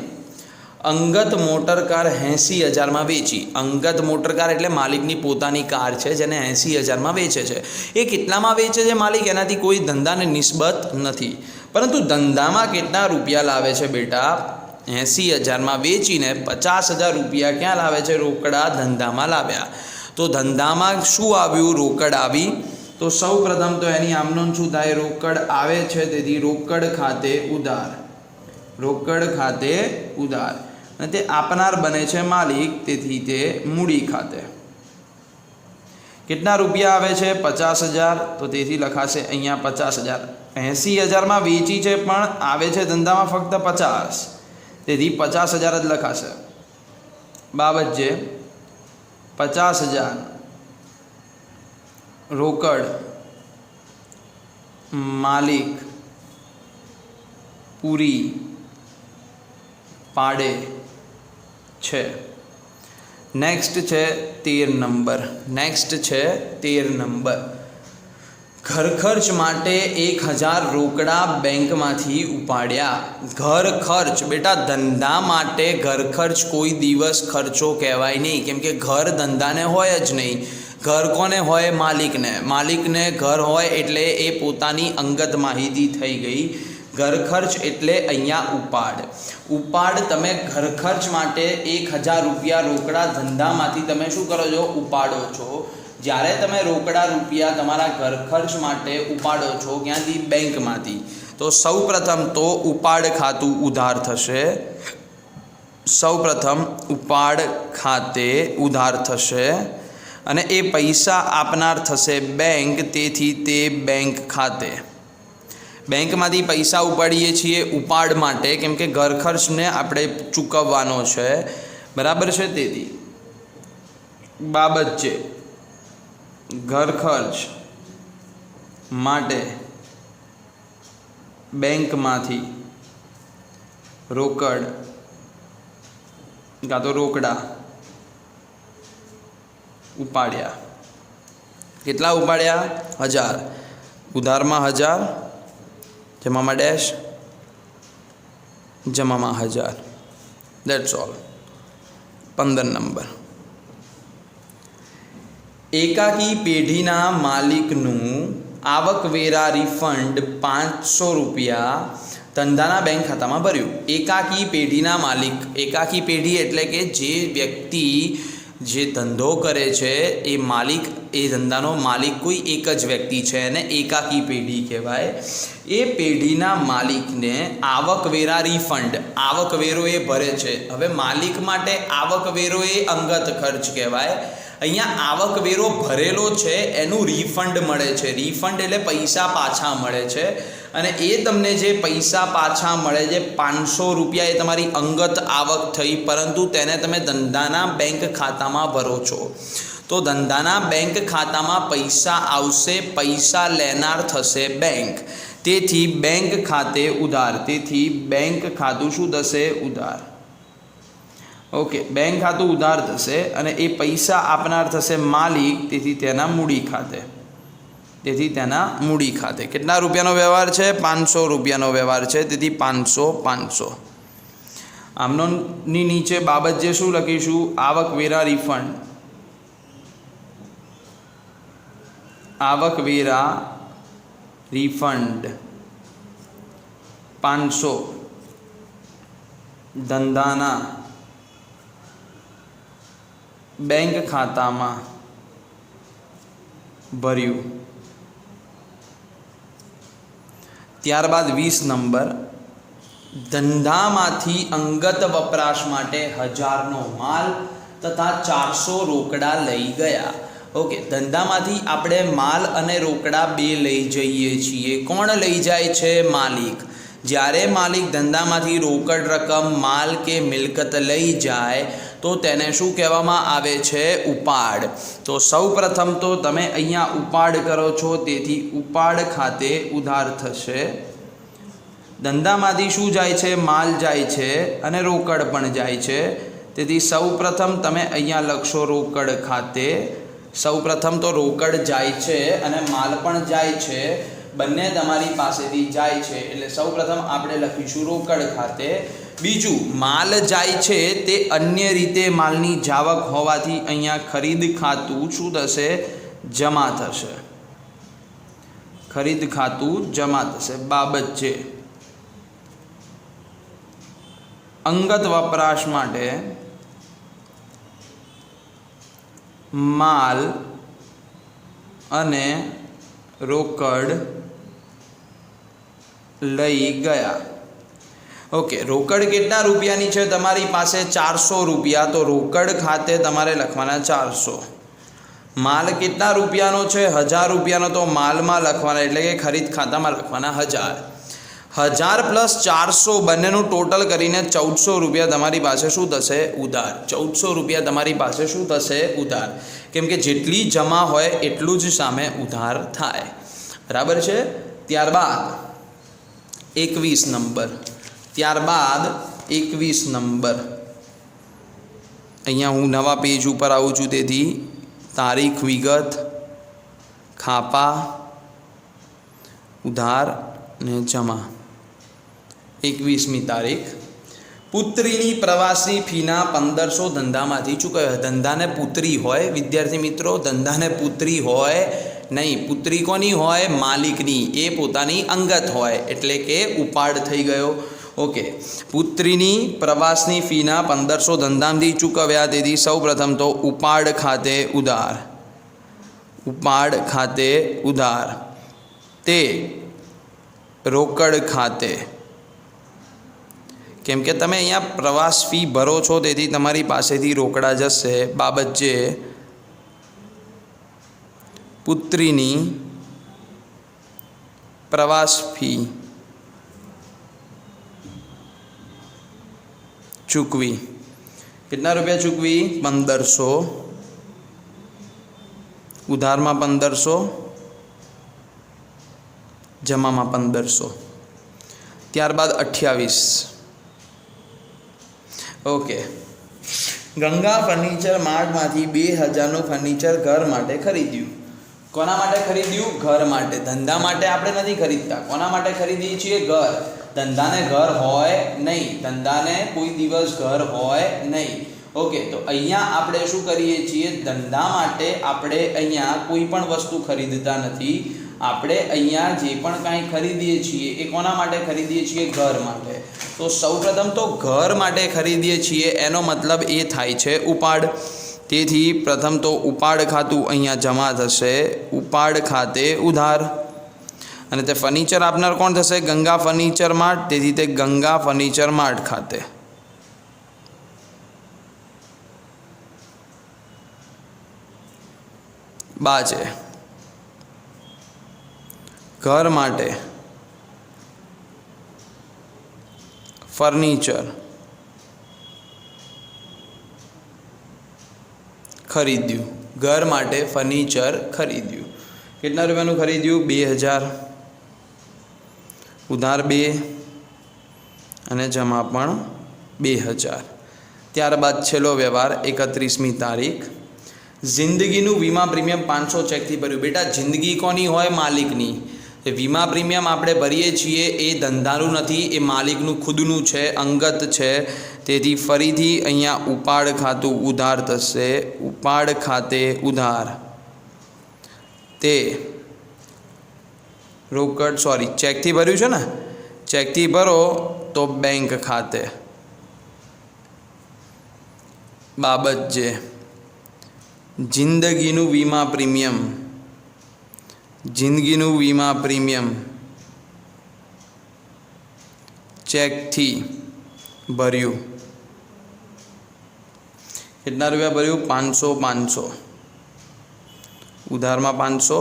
અંગત મોટર કાર 80,000માં વેચી. અંગત મોટર કાર એટલે માલિકની પોતાની કાર છે જેને 80,000માં વેચે છે. એ કેટલામાં વેચે છે માલિક? એનાથી કોઈ ધંધાને નિસ્બત નથી, પરંતુ ધંધામાં કેટલા રૂપિયા લાવે છે બેટા? 80,000માં વેચીને 50,000 રૂપિયા ક્યાં લાવે છે? રોકડા ધંધામાં લાવ્યા. તો ધંધામાં શું આવ્યું? રોકડ આવી. તો સૌ પ્રથમ તો એની આમનોંધ શું થાય? રોકડ આવે છે તેથી રોકડ ખાતે ઉધાર, રોકડ ખાતે ઉધાર. અને તે આપનાર બને છે માલિક, તેથી તે મૂડી ખાતે. કેટલા રૂપિયા આવે છે? 50,000, તો તેથી લખાશે અહીંયા 50,000. 80,000માં વેચી છે પણ આવે છે ધંધામાં ફક્ત 50, તેથી 50,000 જ લખાશે. બાબત જે 50,000 રોકડ માલિક પૂરી પાડે છે. નેક્સ્ટ છે 13 નંબર. નેક્સ્ટ છે 13 નંબર. ઘર ખર્ચ માટે 1,000 રોકડા બેંકમાંથી ઉપાડ્યા. ઘર ખર્ચ બેટા, ધંધા માટે ઘર ખર્ચ કોઈ દિવસ ખર્ચો કહેવાય નહીં, કેમ કે ઘર ધંધાને હોય જ નહીં. ઘર કોને હોય? માલિકને. માલિકને ઘર હોય એટલે એ પોતાની અંગત માહિતી થઈ ગઈ. ઘર ખર્ચ એટલે અહીંયા ઉપાડ. ઉપાડ તમે ઘર ખર્ચ માટે 1,000 રૂપિયા રોકડા ધંધામાંથી તમે શું કરો છો? ઉપાડો છો. જ્યારે તમે રોકડા રૂપિયા તમારા ઘર ખર્ચ માટે ઉપાડો છો, ક્યાંથી? બેંકમાંથી. तो सौप्रथम तो उपाड़ खातुं उधार थशे। सौप्रथम उपाड़ खाते उधार थशे अने ए पैसा आपनार थशे बैंक, तेथी ते बैंक खाते। बेंकमांथी पैसा उपाड़ीए छीए उपाड़ माटे, केम के घर खर्चने आपणे चूकववानो छे, बराबर छे। तेथी बाबत छे घर खर्च माटे बेंकमांथी रोकड़ कां तो रोकड़ा उपाड्या। केटला उपाड्या? 1000। उधार में 1000, जमा में डैश, जमा में 1000। That's all. 15 नंबर, एकाकी पेढ़ीना मालिकનું आवकवेरा रिफंड 500 रुपया धंधाना बैंक खाता में भर्यु। एकाकी पेढ़ीना मालिक, एकाकी पेढ़ी एटले के जे व्यक्ति जे धंधो करे छे ए मालिक, ए धंधानो मालिक कोई एक ज व्यक्ति छे ने एकाकी पेढ़ी कहेवाय। ए पेढ़ीना मालिकने आवकवेरा रिफंड, आवकवेरो ए भरे छे। हवे मालिक माटे आवकवेरो ए अंगत खर्च कहेवाय। अहींया आवकवेरो भरेलो छे एनु रिफंड मळे छे। रिफंड एटले पैसा पाछा मळे छे अने ए तमने जे पैसा पाछा मळे जे 500 रुपया ए तमारी अंगत आवक थई, परंतु तेने तमे धंधाना बैंक खाता में भरो छो। तो धंधाना बैंक खाता में पैसा आवशे, पैसा लेनार थशे बैंक, तेथी बैंक खाते उधार। तेथी बैंक खातुं शुं थशे? उधार। ओके, बैंक खातुं उधार थशे अने ए पैसा आपनार थशे मालिक, तेथी तेना मूडी खाते। तेथी तेना मूडी खाते केटला रुपयानो व्यवहार छे? 500 रुपयानो व्यवहार छे। तेथी 500। आमनो नी नीचे बाबत जे शुं लखीशुं? आवकवेरा रिफंड। आवकवेरा रिफंड 500 धंधाना बैंक खाता में भर्यु। त्यारबाद 20 नंबर, धंधामांथी अंगत वपराश माटे 1000 नो माल तथा 400 रोकड़ा लई गया। ओके, धंधामांथी आपणे माल अने रोकड़ा बे लई जईए छीए। कोण लई जाय छे? मालिक। ज्यारे मालिक धंधामांथी रोकड़ रकम, माल के मिलकत लई जाए तो तेने शुं कहेवामां आवे छे? उपाड़। तो सौप्रथम तो तमे अहींया उपाड़ करो छो, तेथी उपाड़ खाते उधार थशे। धंधामांथी शुं जाय छे? माल जाय छे अने रोकड़ पण जाय छे। तेथी सौप्रथम तमे अहींया लखशो रोकड़ खाते। सौप्रथम तो रोकड़ जाय छे अने माल पण जाय छे, बंने तमारी पासेथी जाय छे एटले सौप्रथम आपणे लखीशुं रोकड़ खाते। बीजू माल जाय छे ते अन्य रीते मालनी जावक होवाथी अहींया खरीद खातुं शुं थशे? जमा थशे। खरीद खातुं जमा थशे। बाबत छे अंगत वपराश माटे माल अने रोकड़ लई गया। ओके, रोकड़ केटला रुपयानी छे तमारी पासे? 400 रुपया। तो रोकड़ खाते तमारे लखवाना 400। माल केटला रुपयानो छे? 1000 रुपयानो। तो माल में लखवाना एटले के खरीद खाता में लखवाना 1000। 1000 प्लस 400 बंनेनु टोटल करीने 1400 रुपया तमारी पासे शुं थशे? उधार। 1400 रुपया तमारी पासे शुं थशे? उधार। केम के जेटली जमा होय एटलुं ज सामे उधार थाय, बराबर छे। त्यारबाद 21 नंबर, त्यारबाद 21 नंबर, अहींया हूँ नवा पेज पर आऊँ छूँ। तेथी तारीख, विगत, खापा, उधार ने जमा। 21मी तारीख, पुत्रीनी प्रवासी फीना 1500 धंधामांथी चूकव्या। धंधाने पुत्री होय विद्यार्थी मित्रों, धंधाने पुत्री होय नहीं। पुत्री कोनी होय? मालिकनी। ए पोतानी अंगत होय एटले के उपाड़ थई गयो। ओके, पुत्रीनी प्रवासनी फीना 1500 धंधामांथी चूकव्या। तेथी सौप्रथम तो उपाड़ खाते उधार। उपाड़ खाते उधार ते રોકડ ખાતે, કેમ કે તમે અહીંયા પ્રવાસ ફી ભરો છો તેથી તમારી પાસેથી રોકડા જશે. બાબત જે પુત્રીની પ્રવાસ ફી ચૂકવી. કેટલા રૂપિયા ચૂકવી? 1500. ઉધારમાં 1500, જમામાં 1500. ત્યારબાદ 28. ઓકે. ગંગા ફર્નિચર માર્ટમાંથી 2000નું ફર્નિચર ઘર માટે ખરીદ્યું. કોના માટે ખરીદ્યું? ઘર માટે. ધંધા માટે આપણે નથી ખરીદતા. કોના માટે ખરીદીએ છીએ? ઘર. ધંધાને ઘર હોય નહીં, ધંધાને કોઈ દિવસ ઘર હોય નહીં. ઓકે, તો અહીંયા આપણે શું કરીએ છીએ? ધંધા માટે આપણે અહીંયા કોઈ પણ વસ્તુ ખરીદતા નથી. આપણે અહીંયા જે પણ કાંઈ ખરીદીએ છીએ એ કોના માટે ખરીદીએ છીએ? ઘર માટે. તો સૌપ્રથમ તો ઘર માટે ખરીદીએ છીએ એનો મતલબ એ થાય છે ઉપાડ. તેથી પ્રથમ તો ઉપાડ ખાતું અહીંયા જમા થશે, ઉપાડ ખાતે ઉધાર. અને તે ફર્નિચર આપનાર કોણ થશે? Ganga furniture Mart. તેથી તે ગંગા ફર્નિચર માર્ટ ખાતે. બાજે ઘર માટે ફર્નિચર ખરીદ્યું. ઘર માટે ફર્નિચર ખરીદ્યું. કેટલા રૂપિયાનું ખરીદ્યું? 2000. ઉધાર 2 અને જમા પણ 2000. ત્યારબાદ છેલ્લો વ્યવહાર 31મી તારીખ. જિંદગીનું વીમા પ્રીમિયમ 500 ચેકથી ભર્યું. બેટા જિંદગી કોની હોય? માલિકની. વીમા પ્રીમિયમ આપણે ભરીએ છીએ એ ધંધાનું નથી, એ માલિકનું ખુદનું છે, અંગત છે. તેથી ફરીથી અહીંયા ઉપાડ ખાતું ઉધાર થશે, ઉપાડ ખાતે ઉધાર. તે રોકડ ચેકથી ભર્યું છે ને, ચેકથી ભરો તો બેંક ખાતે. બાબત જે જિંદગીનું વીમા પ્રીમિયમ, જિંદગીનું વીમા પ્રીમિયમ ચેકથી ભર્યું. કેટલા રૂપિયા ભર્યું? 500. ઉધારમાં 500,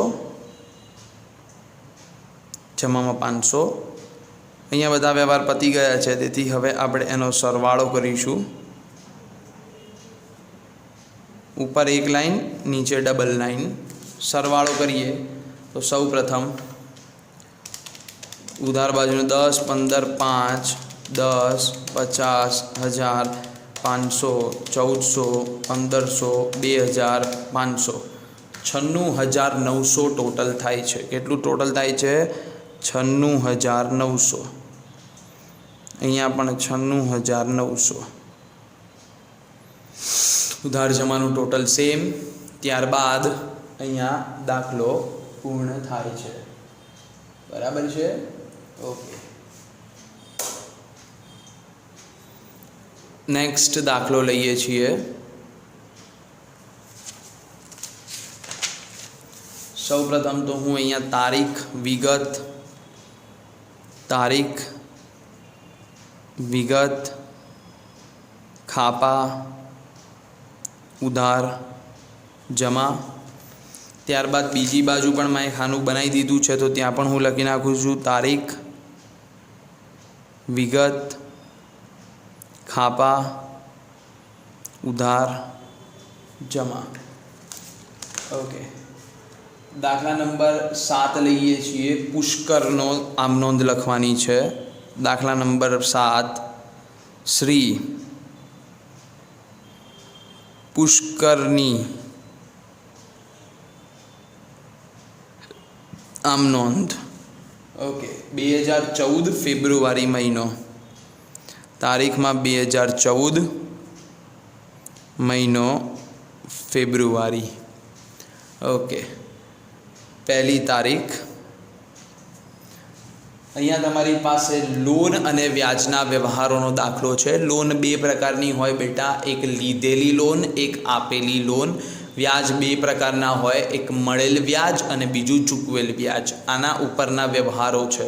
જમામાં 500. અહીંયા બધા વ્યવહાર પતી ગયા છે. તેથી હવે આપણે એનો સરવાળો કરીશું. ઉપર એક લાઈન, નીચે ડબલ લાઈન. સરવાળો કરીએ તો સૌ પ્રથમ ઉધાર બાજુનું 10, 15, 5, 10, 50, 1000, 500, 1400, 1500, 2000, 500, 96,900 ટોટલ થાય છે. કેટલું ટોટલ થાય છે? 96,900. અહીંયા પણ 96,900. ઉધાર જમાનું ટોટલ સેમ. ત્યારબાદ અહીંયા દાખલો પૂર્ણ થાય છે. બરાબર છે? ઓકે. નેક્સ્ટ દાખલો લઈએ છીએ. સૌપ્રથમ તો હું અહીંયા તારીખ વિગત ખાપા ઉધાર જમા. ત્યારબાદ બીજી બાજુ પણ મેં ખાનું બનાવી દીધું છે તો ત્યાં પણ હું લખી નાખું છું તારીખ વિગત ખાપા ઉધાર જમા. ઓકે. દાખલા નંબર 7 લઈએ છીએ. પુષ્કરનો આમ નોંધ લખવાની છે. દાખલા નંબર 7. શ્રી પુષ્કરની આમ નોંધ. ઓકે. 2014 ફેબ્રુઆરી મહિનો. તારીખમાં 2014 મહિનો ફેબ્રુઆરી. ઓકે. પહેલી તારીખ. અહીંયા તમારી પાસે લોન અને વ્યાજના વ્યવહારોનો દાખલો છે. લોન 2 પ્રકારની હોય બેટા, એક લીધેલી લોન, એક આપેલી લોન. વ્યાજ 2 પ્રકારના હોય, એક મળેલ વ્યાજ અને બીજું ચૂકવેલ વ્યાજ. આના ઉપરના વ્યવહારો છે.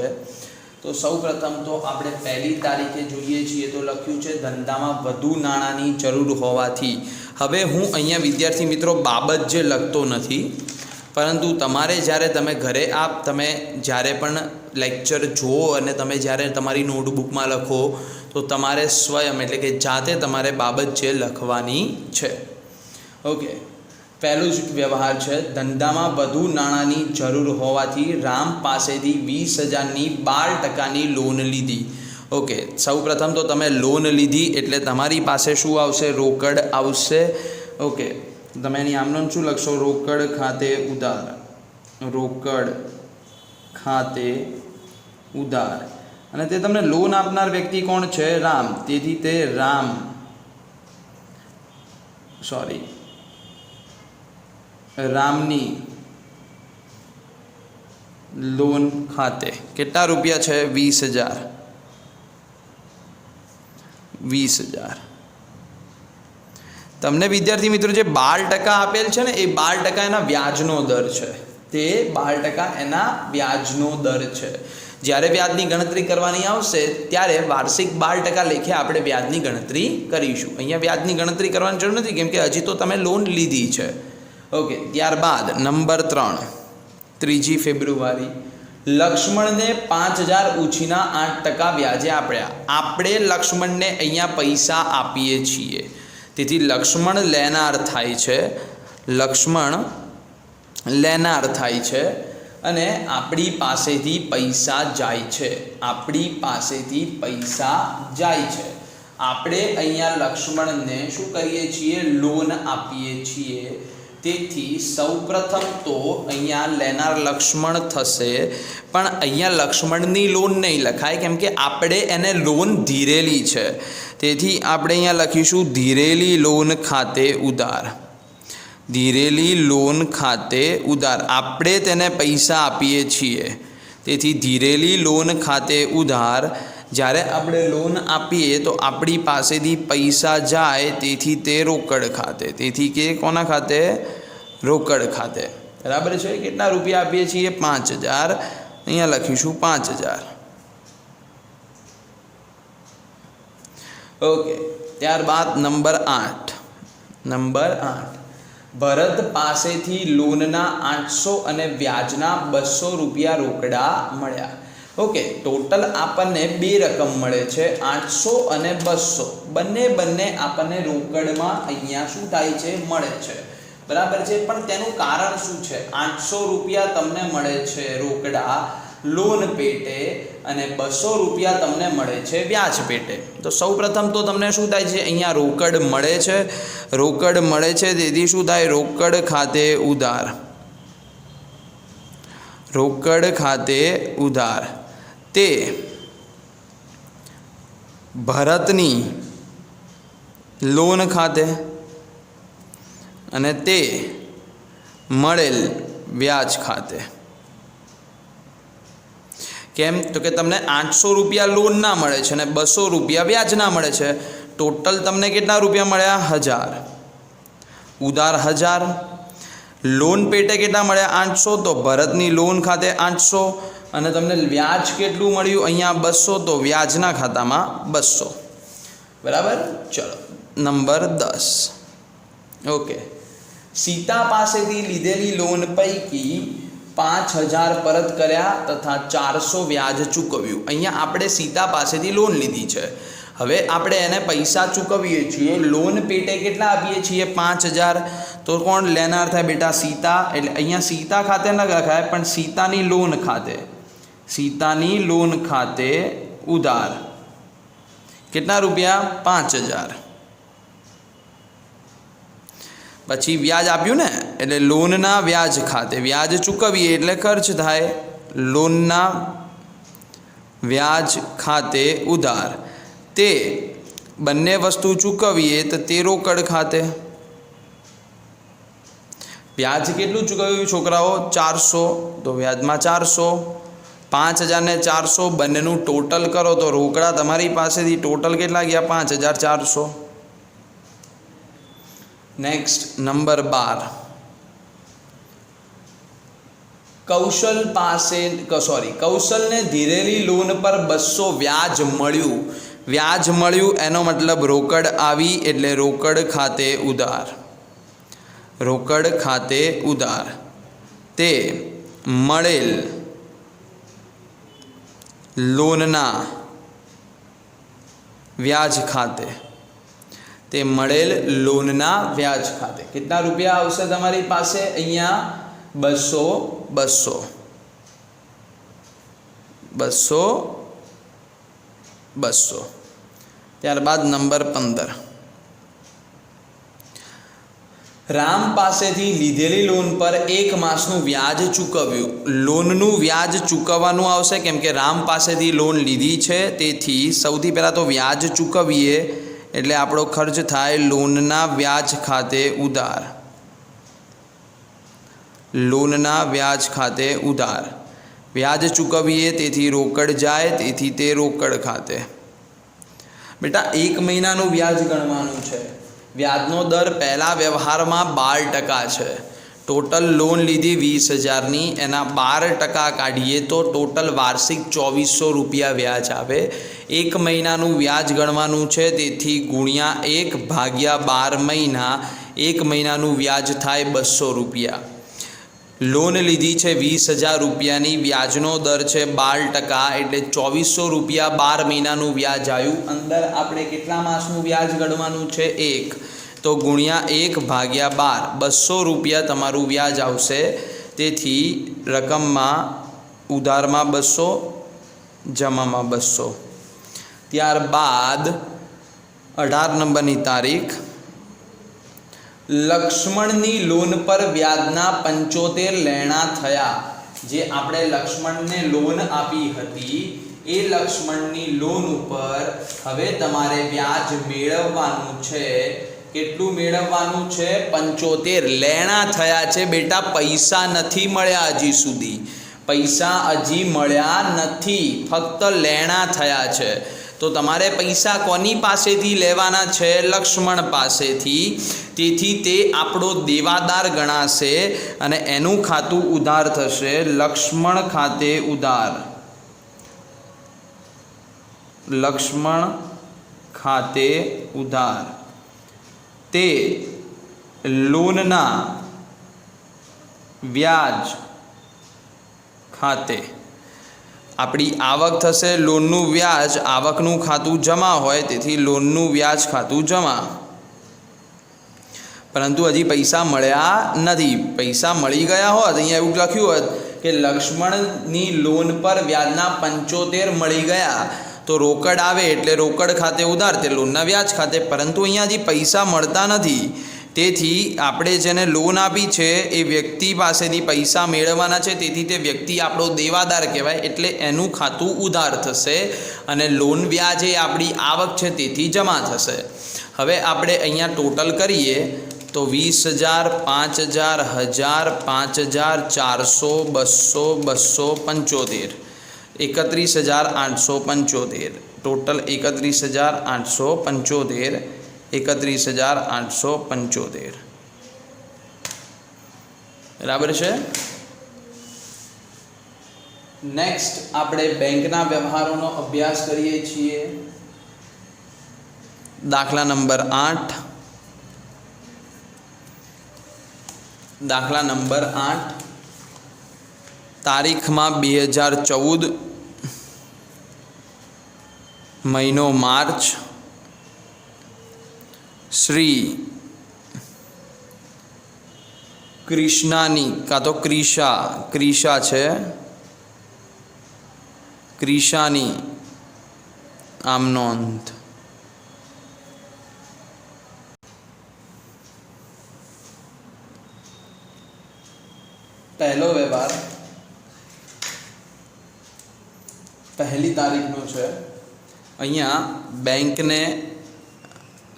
तो सौ प्रथम तो આપણે પહેલી તારીખે જોઈએ છીએ તો લખ્યું છે ધંધામાં વધુ નાણાંની જરૂર હોવાથી। હવે હું અહીંયા વિદ્યાર્થી મિત્રો બાબત જે લખતો નથી, પરંતુ તમારે જ્યારે તમે ઘરે તમે જ્યારે પણ લેક્ચર જુઓ અને તમે જ્યારે તમારી નોટબુકમાં લખો તો તમારે સ્વયં એટલે કે જાતે તમારે બાબત જે લખવાની છે। ઓકે, પહેલું જ વ્યવહાર છે, ધંધામાં વધુ નાણાંની જરૂર હોવાથી રામ પાસેથી 20,000ની 12% લોન લીધી। ઓકે, સૌપ્રથમ તો તમે લોન લીધી એટલે તમારી પાસે શું આવશે? રોકડ આવશે। ઓકે, તમે એની આમનામ શું લખશો? રોકડ ખાતે ઉધાર, રોકડ ખાતે ઉધાર। અને તે તમને લોન આપનાર વ્યક્તિ કોણ છે? રામ। તેથી તે રામની લોન ખાતે કેટલા રૂપિયા છે? 20,000। 20,000 તમને વિદ્યાર્થી મિત્રો જે 12% આપેલ છે ને, એ 12% એના વ્યાજનો દર છે। તે 12% એના વ્યાજનો દર છે। જ્યારે વ્યાજની ગણતરી કરવાની આવશે ત્યારે વાર્ષિક 12% લેખે આપણે વ્યાજની ગણતરી કરીશું। અહીંયા વ્યાજની ગણતરી કરવાની જરૂર નથી, કેમ કે હજી તો તમે લોન લીધી છે। ઓકે, ત્યારબાદ નંબર 3, 3 ફેબ્રુઆરી, લક્ષ્મણને 5,000 ઉછીના 8% વ્યાજે આપ્યા। આપણે લક્ષ્મણને અહીંયા પૈસા આપીએ છીએ, તેથી લક્ષ્મણ લેનાર થાય છે। લક્ષ્મણ લેનાર થાય છે અને આપણી પાસેથી પૈસા જાય છે। આપણી પાસેથી પૈસા જાય છે। આપણે અહીંયા લક્ષ્મણને શું કરીએ છીએ? લોન આપીએ છીએ। તેથી સૌપ્રથમ તો અહીંયા લેનાર લક્ષ્મણ થશે, પણ અહીંયા લક્ષ્મણની લોન નહીં લખાય, કેમ કે આપણે એને લોન ધીરેલી છે। તેથી આપણે અહીંયા લખીશું ધીરેલી લોન ખાતે ઉધાર। ધીરેલી લોન ખાતે ઉધાર, આપણે તેને પૈસા આપીએ છીએ, તેથી ધીરેલી લોન ખાતે ઉધાર। જ્યારે આપણે લોન આપીએ તો આપણી પાસેથી પૈસા જાય, તેથી તે રોકડ ખાતે। તેથી કે કોના ખાતે? રોકડ ખાતે। બરાબર છે? કેટલા રૂપિયા આપીએ છીએ? 5,000। અહીંયા લખીશું 5,000। ઓકે, ત્યારબાદ નંબર 8, નંબર 8, ભરત પાસેથી લોનના 800 અને વ્યાજના 200 રૂપિયા રોકડા મળ્યા। ઓકે, ટોટલ આપણને 2 રકમ મળે છે, 800 અને 200, બંને આપણને રોકડમાં અહીંયા શું થાય છે? મળે છે। બરાબર છે? પણ તેનું કારણ શું છે? 800 રૂપિયા તમને મળે છે રોકડા લોન પેટે અને 200 રૂપિયા તમને મળે છે વ્યાજ પેટે। તો સૌપ્રથમ તો તમને શું થાય છે? અહીંયા રોકડ મળે છે, રોકડ મળે છે, તેથી શું થાય? રોકડ ખાતે ઉધાર, રોકડ ખાતે ઉધાર। તે ભરતની લોન ખાતે અને તે મળેલ વ્યાજ ખાતે। કેમ? તો કે તમને 800 રૂપિયા લોન ના મળે છે અને 200 રૂપિયા વ્યાજ ના મળે છે। ટોટલ તમને કેટલા રૂપિયા મળ્યા? 1,000। ઉધાર 1,000, લોન પેટે કેટલા મળ્યા? 800, તો ભરતની લોન ખાતે 800, અને તમને વ્યાજ કેટલું મળ્યું? અહીંયા 200, તો વ્યાજના ખાતામાં 200। બરાબર? ચલો નંબર 10। ઓકે, સીતા પાસેથી લીધેલી લોન પૈકી 5,000 પરત કર્યા તથા 400 વ્યાજ ચૂકવ્યું। અહીંયા આપણે સીતા પાસેથી લોન લીધી છે, હવે આપણે એને પૈસા ચૂકવીએ છીએ। લોન પેટે કેટલા આપીએ છીએ? 5,000। તો કોણ લેનાર થાય બેટા? સીતા। એટલે અહીંયા સીતા ખાતે ન લખાય, પણ સીતાની લોન ખાતે, સીતાની લોન ખાતે ઉધાર કેટલા રૂપિયા? 5,000। પછી વ્યાજ આપ્યું ને, એટલે લોનના વ્યાજ ખાતે, વ્યાજ ચૂકવીએ એટલે ખર્ચ થાય, લોનના વ્યાજ ખાતે ઉધાર। તે બંને વસ્તુ ચૂકવીએ તો તે રોકડ ખાતે। વ્યાજ કેટલું ચૂકવ્યું છોકરાઓ? 400, તો વ્યાજમાં 400, 5,000 ને 400 બંનેનું ટોટલ કરો તો રોકડા તમારી પાસેથી ટોટલ કેટલા ગયા? 5,400। નેક્સ્ટ નંબર 12, કૌશલ પાસે કૌશલને ધીરેલી લોન પર 200 વ્યાજ મળ્યું. વ્યાજ મળ્યું એનો મતલબ રોકડ આવી એટલે રોકડ ખાતે ઉધાર. રોકડ ખાતે ઉધાર. તે મળેલ લોનના વ્યાજ ખાતે. તે મળેલ લોનના વ્યાજ ખાતે કેટલા રૂપિયા આવશે તમારી પાસે? અહીંયા 200. ત્યારબાદ નંબર 15. રામ પાસેથી લીધેલી લોન પર 1 માસનું વ્યાજ ચૂકવ્યું. લોનનું વ્યાજ ચૂકવવાનું આવશે કેમ કે રામ પાસેથી લોન લીધી છે, તેથી સૌથી પહેલાં તો વ્યાજ ચૂકવીએ એટલે આપણો ખર્ચ થાય લોનના વ્યાજ ખાતે ઉધાર. લોનના વ્યાજ ખાતે ઉધાર. વ્યાજ ચૂકવીએ તેથી રોકડ જાય, તેથી તે રોકડ ખાતે. બેટા 1 મહિનાનું વ્યાજ ગણવાનું છે. વ્યાજનો દર પહેલા વ્યવહારમાં 12% છે. ટોટલ લોન લીધી 20,000ની, એના 12% કાઢીએ તો ટોટલ વાર્ષિક 2400 રૂપિયા વ્યાજ આવે. 1 મહિનાનું વ્યાજ ગણવાનું છે, તેથી ગુણ્યા 1 ભાગ્યા 12 મહિના. 1 મહિનાનું વ્યાજ થાય 200 રૂપિયા. લોન લીધી છે 20,000 રૂપિયાની, વ્યાજનો દર છે 12% એટલે 2400 રૂપિયા 12 મહિનાનું વ્યાજ આવ્યું. અંદર આપણે કેટલા માસનું વ્યાજ ગણવાનું છે? 1. તો ગુણ્યા 1 ભાગ્યા 12 200 રૂપિયા તમારું વ્યાજ આવશે. તેથી રકમમાં ઉધારમાં 200, જમામાં 200. ત્યારબાદ 18 નંબરની તારીખ. લક્ષ્મણની લોન પર વ્યાજના 75 લેણા થયા. જે આપણે લક્ષ્મણને લોન આપી હતી એ લક્ષ્મણની લોન ઉપર હવે તમારે વ્યાજ મેળવવાનું છે. કેટલું મેળવવાનું છે? 75 લેણા થયા છે. બેટા પૈસા નથી મળ્યા હજી સુધી. પૈસા હજી મળ્યા નથી, ફક્ત લેણા થયા છે. તો તમારે પૈસા કોની પાસેથી લેવાના છે? લક્ષ્મણ પાસેથી. તેથી તે આપણો દેવાદાર ગણાશે અને એનું ખાતું ઉધાર થશે. લક્ષ્મણ ખાતે ઉધાર. લક્ષ્મણ ખાતે ઉધાર. તે લોનના વ્યાજ ખાતે. આપણી આવક થશે, લોનનું વ્યાજ, આવકનું ખાતું જમા હોય તેથી લોનનું વ્યાજ ખાતું જમા. પરંતુ હજી પૈસા મળ્યા નથી. પૈસા મળી ગયા હોત, અહીંયા એવું લખ્યું હોત કે લક્ષ્મણની લોન પર વ્યાજના 75 મળી ગયા તો રોકડ આવે એટલે રોકડ ખાતે ઉધાર, તે લોનના વ્યાજ ખાતે. પરંતુ અહીંયા હજી પૈસા મળતા નથી, તેથી આપણે જેને લોન આપી છે એ વ્યક્તિ પાસેથી પૈસા મેળવવાના છે. તેથી તે વ્યક્તિ આપણો દેવાદાર કહેવાય એટલે એનું ખાતું ઉધાર થશે અને લોન વ્યાજ એ આપણી આવક છે તેથી જમા થશે. હવે આપણે અહીંયા ટોટલ કરીએ તો 20,000, 5,000, 1,000, 5,000, 400, 200, 275, 31,875. ટોટલ 31,875. 31,875 બરાબર છે. નેક્સ્ટ આપણે બેંકના વ્યવહારોનો અભ્યાસ કરીએ છીએ. દાખલા નંબર 8. દાખલા નંબર 8. તારીખમાં 2014, મહિનો માર્ચ. શ્રી ક્રિષ્નાની કાં તો ક્રિશા છે, ક્રિશાની આમ નોંધ. પહેલો વ્યવહાર પહેલી તારીખનો છે. અહીંયા બેંકને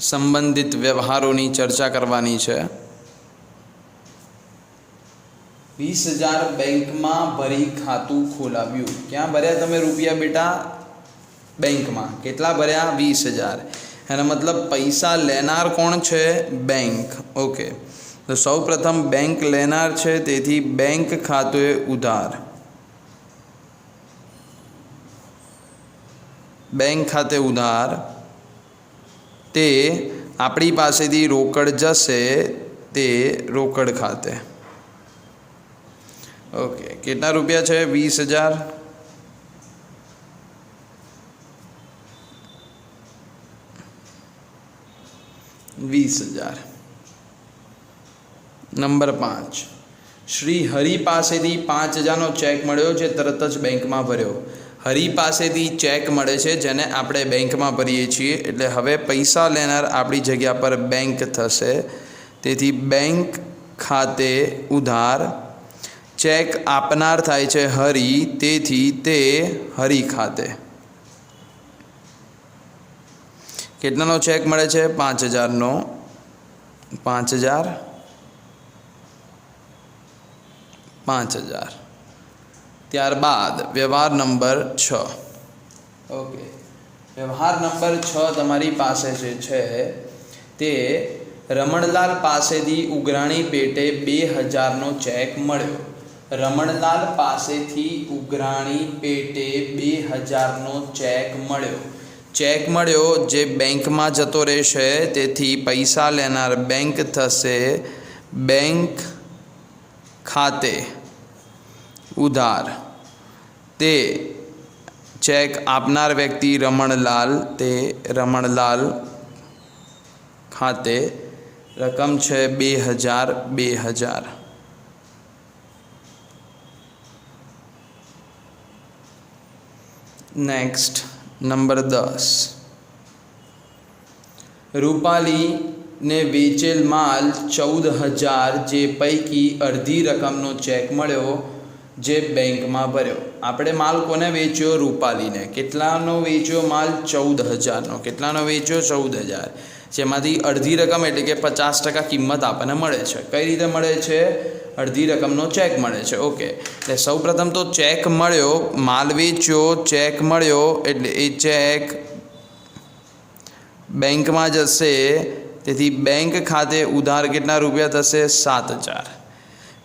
સંબંધિત વ્યવહારોની ચર્ચા કરવાની છે. 20,000 બેંકમાં ભરી ખાતું ખોલાવ્યું. ક્યાં ભર્યા તમે રૂપિયા બેટા? બેંકમાં. કેટલા ભર્યા? 20,000. એનો મતલબ પૈસા લેનાર કોણ છે? બેંક. ઓકે. तो सौ प्रथम बैंक लेनार छे तेथी बैंक खाते उधार, बैंक खाते उधार ते आपणी पासेथी रोकड़ जशे ते रोकड़ खाते। ओके, कितना रुपया है? 20,000। नंबर 5, श्री हरि पासेथी 5,000 चेक मळ्यो जे तरत ज बैंक में भर्यो। हरि पासेथी चेक मळे छे जेने आपणे बैंक में भरीए छीए एटले हवे पैसा लेनार आपणी जग्या पर बैंक थशे, तेथी बैंक खाते उधार। चेक आपनार थाय छे हरि, तेथी ते हरि खाते। केटलानो चेक मळे छे? 5,000 नो। 5,000 5,000। त्यारबाद व्यवहार नंबर 6। ओके, व्यवहार नंबर 6 तमारी पासे जे छे ते रमणलाल पासेथी उगराणी पेटे 2,000 नो चेक मळ्यो। रमणलाल पासेथी उगराणी पेटे 2,000 नो चेक मळ्यो। चेक मळ्यो जे बैंक में जतो रहेशे, तेथी पैसा लेनार बैंक थशे बैंक खाते उधार। ते चेक आपनार व्यक्ति रमणलाल, ते रमणलाल खाते रकम छे 2,000। नेक्स्ट नंबर 10, रूपाली ने वेचेल माल 14,000 जे पैकी अर्धी रकमनो चेक मळ्यो जे बैंक में भर्यो। आपणे माल कोने वेच्यो? रूपाली ने। केटलानो वेच्यो माल? 14,000 नो। केटलानो वेच्यो? 14,000, जेमांथी अर्धी रकम एटले के 50% किंमत आपने मळे छे। कई रीते मळे छे? अर्धी रकमनो चेक मळे छे। ओके, એટલે સૌ પ્રથમ તો ચેક મળ્યો, માલ વેચ્યો, ચેક મળ્યો એટલે એ ચેક બેંકમાં જશે, તેથી બેંક ખાતે ઉધાર કેટલા રૂપિયા થશે? 7,000।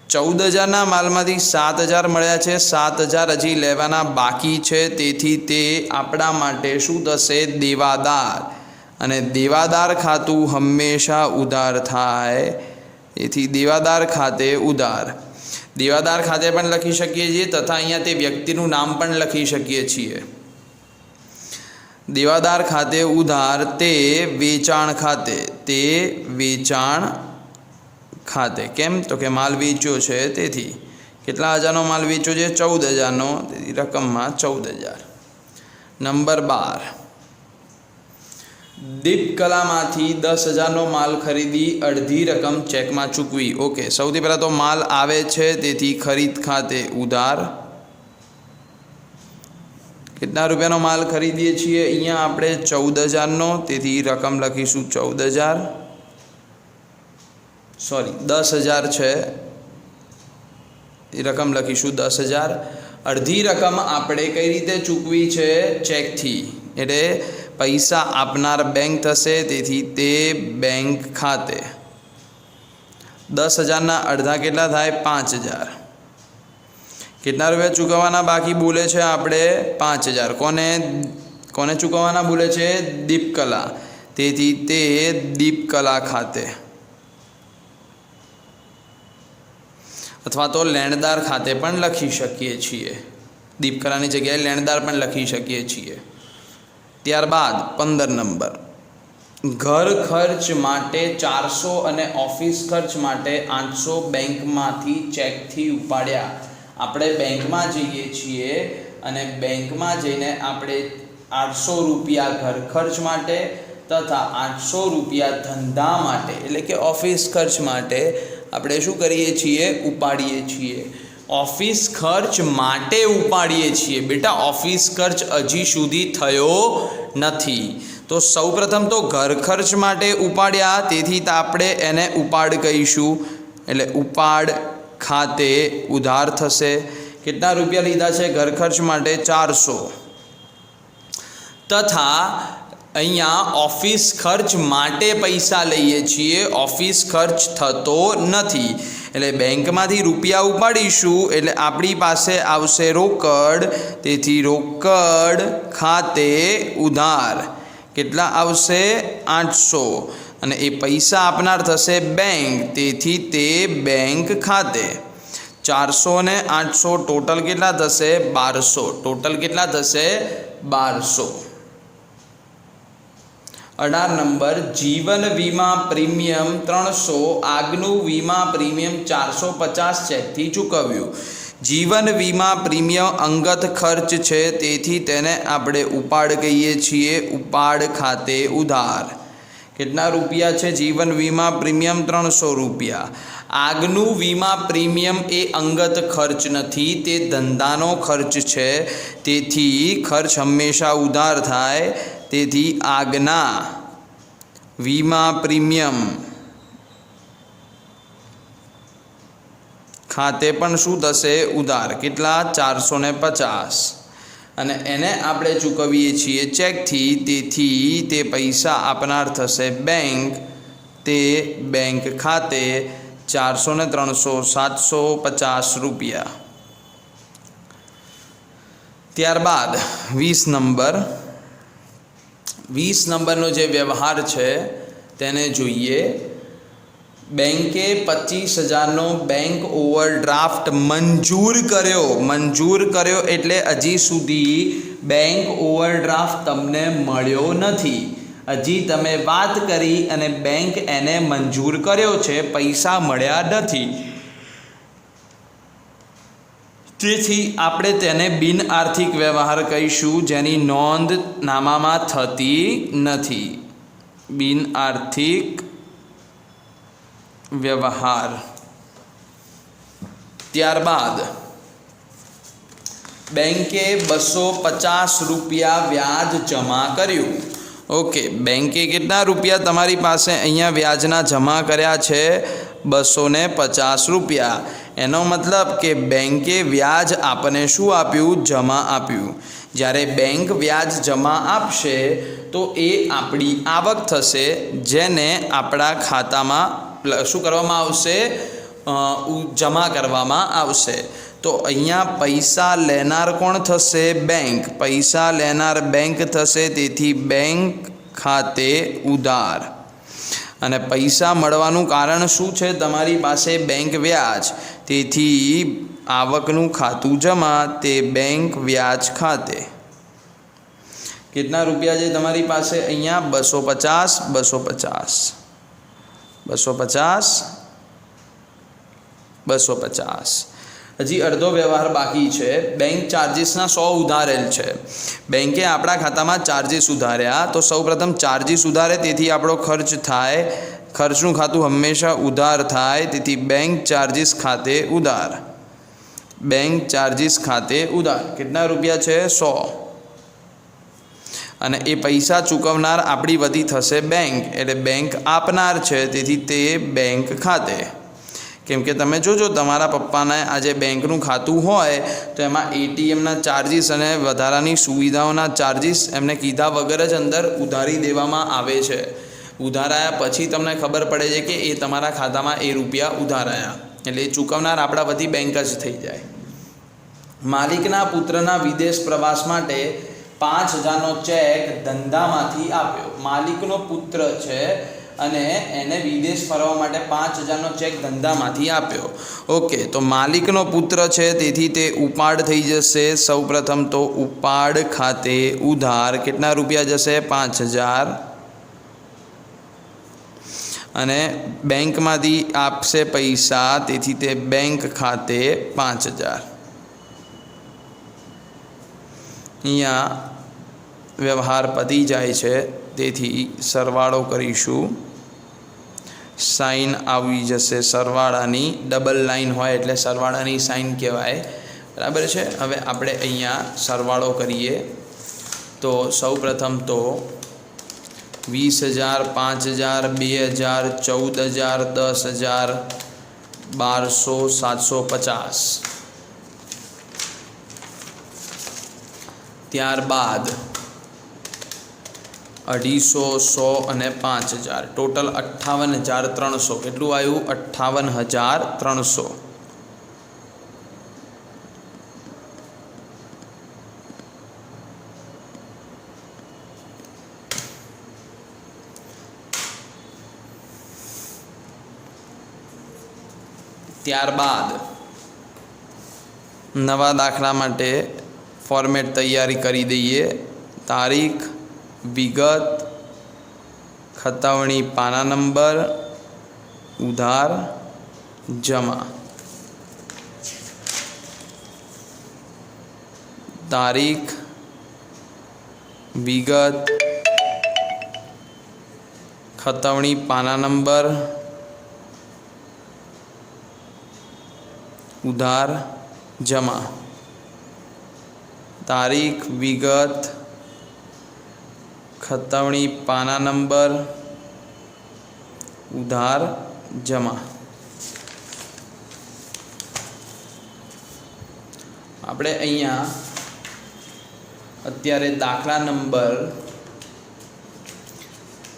14,000ના માલમાંથી 7,000 મળ્યા છે, 7,000 હજી લેવાના બાકી છે, તેથી તે આપણા માટે શું થશે? દેવાદાર। અને દેવાદાર ખાતું હંમેશા ઉધાર થાય, તેથી દેવાદાર ખાતે ઉધાર। देवादार खाते पण लखी शकीए छीए तथा अहींया ते व्यक्तिनुं नाम पण लखी शकीए छीए। देवादार खाते उधार ते वेचाण खाते, ते वेचाण खाते। केम? तो के माल वेच्यो छे तेथी। केटला हजारनो माल वेच्यो छे? 14,000 नो, तेथी रकममां 14,000। नंबर 12, दीपकलामांथी 10,000 नो माल खरीदी अर्धी रकम चेक में चूकवी। ओके, सौथी पहला तो माल आवे छे तेथी खरीद खाते उधार। कितना रुपयानो माल खरीदीए छीए? अहींया आपणे 14,000 नो, तेथी रकम लखीशुं 14,000, सॉरी 10,000 छे, रकम लखीशुं 10,000। अर्धी रकम आपणे कई रीते चूकवी छे? चेक थी, एटले पैसा आपनार बैंक थशे, तेथी ते बैंक खाते। 10,000 अर्धा केटला थाय? 5,000। कितना रुपया चूकववाना बाकी बोले छे आपणे? 5,000। कोने कोने चूकववाना बोले छे? दीपकला, तेथी ते दीपकला खाते अथवा तो लेणदार खाते पण लखी शकीए छीए। दीपकलानी जग्याए लेणदार पण लखी शकीए छीए। त्यारबाद 15 नंबर, घर खर्च माटे 400 अने ऑफिस खर्च माटे 800 बैंक मांथी चेक थी उपाड्या। आपणे बैंक में जईए छीए अने बैंक में जईने आपणे 800 रुपया घर खर्च माटे तथा 800 रुपया धंधा माटे एटले के ऑफिस खर्च माटे आपणे शुं करीए छीए? उपाड़ीए छीए। ऑफिस खर्च माटे उपाड़ीए छीए। बेटा ऑफिस खर्च हजी सुधी थयो नथी, तो सौ प्रथम तो घर खर्च माटे उपाड्या, तेथी आपणे एने उपाड़ कहीशुं, एटले उपाड़ खाते उधार थशे। कितना रुपया लीधा छे घर खर्च माटे? 400 तथा અહીંયા ઓફિસ ખર્ચ માટે પૈસા લઈએ છીએ, ઓફિસ ખર્ચ થતો નથી. એટલે બેંકમાંથી રૂપિયા ઉપાડીશું એટલે આપણી પાસે આવશે રોકડ. તેથી રોકડ ખાતે ઉધાર કેટલા આવશે? 800. અને એ પૈસા આપનાર થશે બેંક. તેથી તે બેંક ખાતે 400 ને 800 ટોટલ કેટલા થશે? 1200. ટોટલ કેટલા થશે? 1200. 18 નંબર, જીવન વીમા પ્રીમિયમ 300, આગનું વીમા પ્રીમિયમ 450 ચેકથી ચૂકવ્યું. જીવન વીમા પ્રીમિયમ અંગત ખર્ચ છે, તેથી તેને આપણે ઉપાડ કહીએ છીએ. ઉપાડ ખાતે ઉધાર કેટલા રૂપિયા છે? જીવન વીમા પ્રીમિયમ 300 રૂપિયા. આગનું વીમા પ્રીમિયમ એ અંગત ખર્ચ નથી, તે ધંધાનો ખર્ચ છે, તેથી ખર્ચ હંમેશા ઉધાર થાય. તેથી આગના વીમા પ્રીમિયમ ખાતે પણ શું થશે? ઉધાર. કેટલા? 450. અને એને આપણે ચૂકવીએ છીએ ચેકથી, તેથી તે પૈસા આપનાર થશે બેંક. તે બેંક ખાતે 400 ને 300 750 રૂપિયા. ત્યારબાદ 20 નંબર. 20 નંબરનો જે વ્યવહાર છે તેને જોઈએ. બેંકે 25,000નો બેંક ઓવરડ્રાફ્ટ મંજૂર કર્યો એટલે હજી સુધી બેંક ઓવરડ્રાફ્ટ તમને મળ્યો નથી. હજી તમે વાત કરી અને બેંક એને મંજૂર કર્યો છે, પૈસા મળ્યા નથી. તેથી આપણે તેને બિન આર્થિક વ્યવહાર કહીશું, જેની નોંધ નામામાં થતી નથી. બિન આર્થિક વ્યવહાર. ત્યારબાદ બેંકે 250 રૂપિયા વ્યાજ જમા કર્યું. ઓકે, બેંકે કેટલા રૂપિયા તમારી પાસે અહીંયા વ્યાજના જમા કર્યા છે? 250 રૂપિયા. એનો મતલબ કે બેંકે વ્યાજ આપને શું આપ્યું? જમા આપ્યું. જ્યારે બેંક વ્યાજ જમા આપશે તો એ આપણી આવક થશે, જેને આપણા ખાતામાં શું કરવામાં આવશે? જમા કરવામાં આવશે. તો અહીંયા પૈસા લેનાર કોણ થશે? બેંક. પૈસા લેનાર બેંક થશે, તેથી બેંક ખાતે ઉધાર. અને પૈસા મળવાનું કારણ શું છે? તમારી પાસે બેંક વ્યાજ, તેથી આવકનું ખાતું જમા, તે બેંક વ્યાજ ખાતે. કેટલા રૂપિયા છે તમારી પાસે? અહીંયા 250 250 250 250. હજી અડધો વ્યવહાર બાકી છે. બેંક ચાર્જીસના 100 ઉધારેલ છે. બેંકે આપણા ખાતામાં ચાર્જીસ ઉધાર્યા, તો સૌપ્રથમ ચાર્જીસ ઉધારે, તેથી આપણો ખર્ચ થાય. ખર્ચનું ખાતું હંમેશા ઉધાર થાય, તેથી બેંક ચાર્જીસ ખાતે ઉધાર. બેંક ચાર્જીસ ખાતે ઉધાર. કેટલા રૂપિયા છે? 100. અને એ પૈસા ચૂકવનાર આપણી વતી થશે બેંક, એટલે બેંક આપનાર છે, તેથી તે બેંક ખાતે. કેમ કે તમે જોજો, તમારા પપ્પાને આજે બેંકનું ખાતું હોય તો એમાં એટીએમના ચાર્જીસ અને વધારાની સુવિધાઓના ચાર્જીસ એમને કીધા વગર જ અંદર ઉધારી દેવામાં આવે છે. ઉધારાયા પછી તમને ખબર પડે છે કે એ તમારા ખાતામાં એ રૂપિયા ઉધારાયા, એટલે એ ચૂકવનાર આપણા વતી બેંક જ થઈ જાય. માલિકના પુત્રના વિદેશ પ્રવાસ માટે 5,000નો ચેક ધંધામાંથી આપ્યો. માલિકનો પુત્ર છે અને એને વિદેશ ફરવા માટે 5,000નો ચેક ધંધામાંથી આપ્યો. ઓકે, તો માલિકનો પુત્ર છે, તેથી તે ઉપાડ થઈ જશે. સૌપ્રથમ તો ઉપાડ ખાતે ઉધાર. કેટલા રૂપિયા જશે? 5,000. અને બેંકમાંથી આપશે પૈસા, તેથી તે બેંક ખાતે 5,000. અહીંયા વ્યવહાર પતી જાય છે, તેથી સરવાળો કરીશું. સાઇન આવી જશે સરવાળાની. ડબલ લાઇન હોય એટલે સરવાળાની સાઇન કહેવાય. બરાબર છે. હવે આપણે અહીંયા સરવાળો કરીએ તો સૌપ્રથમ તો 20,000 5,000 2,000 14,000 10,000 1200 750. ત્યારબાદ 250, 100 અને 5000 ટોટલ 58,300 કેટલું આવ્યું 58,300। ત્યારબાદ નવા દાખલા માટે ફોર્મેટ તૈયારી કરી દઈએ। તારીખ, વિગત, ખતાવણી પાના નંબર, ઉધાર, જમા। તારીખ, વિગત, ખતાવણી પાના નંબર, ઉધાર, જમા। તારીખ, વિગત, ખતાવણી પાના નંબર, ઉધાર, જમા। આપણે અહીંયા અત્યારે દાખલા નંબર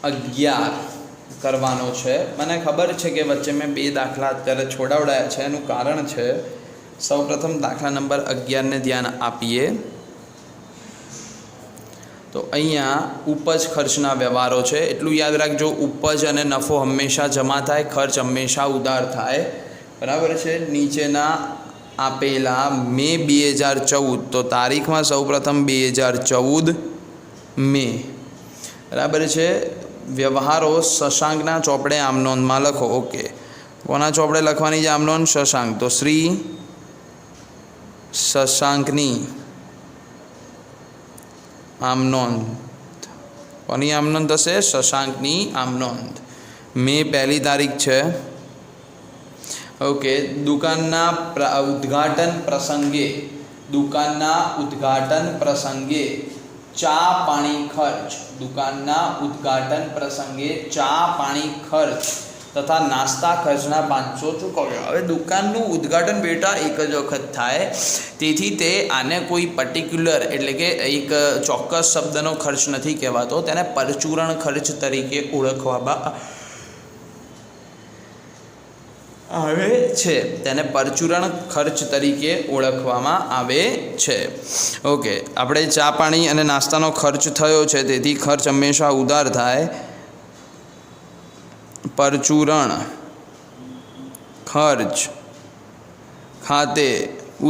11 કરવાનો છે। મને ખબર છે કે વચ્ચે મેં 2 દાખલા અત્યારે છોડાવડાયા છે, એનું કારણ છે સૌપ્રથમ દાખલા નંબર 11 ને ધ્યાન આપીએ તો અહીંયા ઉપજ ખર્ચના વ્યવહારો છે। એટલું યાદ રાખજો, ઉપજ અને નફો હંમેશા જમા થાય, ખર્ચ હંમેશા ઉધાર થાય, બરાબર છે। નીચેના આપેલા મે 2014 તો તારીખમાં સૌપ્રથમ 2014 મે, બરાબર છે। વ્યવહારો શશાંકના ચોપડે આમનોંધમાં લખો। ઓકે, કોના ચોપડે લખવાની છે આમનોંધ? શશાંક, તો શ્રી શશાંકની આમનોંધ। કોની આમનોંધ થશે? શશાંકની આમનોંધ। મે 1 તારીખ છે। ઓકે, દુકાનના ઉદ્ઘાટન પ્રસંગે ચા પાણી ખર્ચ, દુકાનના ઉદ્ઘાટન પ્રસંગે ચા પાણી ખર્ચ તથા નાસ્તા ખર્ચના 500 ચૂકવ્યા। હવે દુકાનનું ઉદ્ઘાટન બેટા એક જ વખત થાય, તેથી તે આને કોઈ પર્ટિક્યુલર એટલે કે એક ચોક્કસ શબ્દનો ખર્ચ નથી કહેવાતો, તેને પરચુરણ ખર્ચ તરીકે ઓળખવામાં આવે છે, તેને પરચુરણ ખર્ચ તરીકે ઓળખવામાં આવે છે। ઓકે, આપણે ચા પાણી અને નાસ્તાનો ખર્ચ થયો છે, તેથી ખર્ચ હંમેશા ઉધાર થાય। પરચુરણ ખર્ચ ખાતે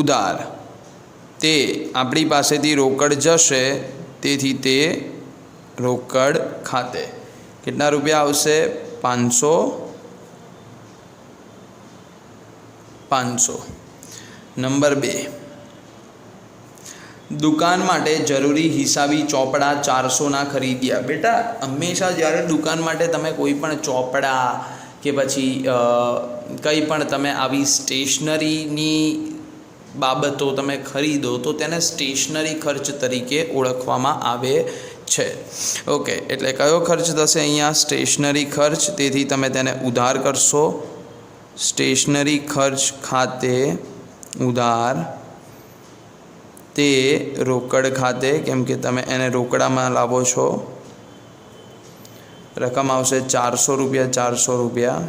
ઉધાર, તે આપણી પાસેથી રોકડ જશે, તેથી તે રોકડ ખાતે। કેટલા રૂપિયા આવશે? 500। નંબર 2, દુકાન માટે જરૂરી હિસાબી ચોપડા 400ના ખરીદ્યા। બેટા હંમેશા જ્યારે દુકાન માટે તમે કોઈ પણ ચોપડા કે પછી કંઈ પણ તમે આવી સ્ટેશનરીની બાબતો તમે ખરીદો તો તેને સ્ટેશનરી ખર્ચ તરીકે ઓળખવામાં આવે છે। ઓકે, એટલે કયો ખર્ચ થશે અહીંયા? સ્ટેશનરી ખર્ચ, તેથી તમે તેને ઉધાર કરશો। સ્ટેશનરી ખર્ચ ખાતે ઉધાર, તે રોકડ ખાતે, કેમ કે તમે એને રોકડામાં લાવો છો। રકમ આવશે 400 રૂપિયા, 400 રૂપિયા।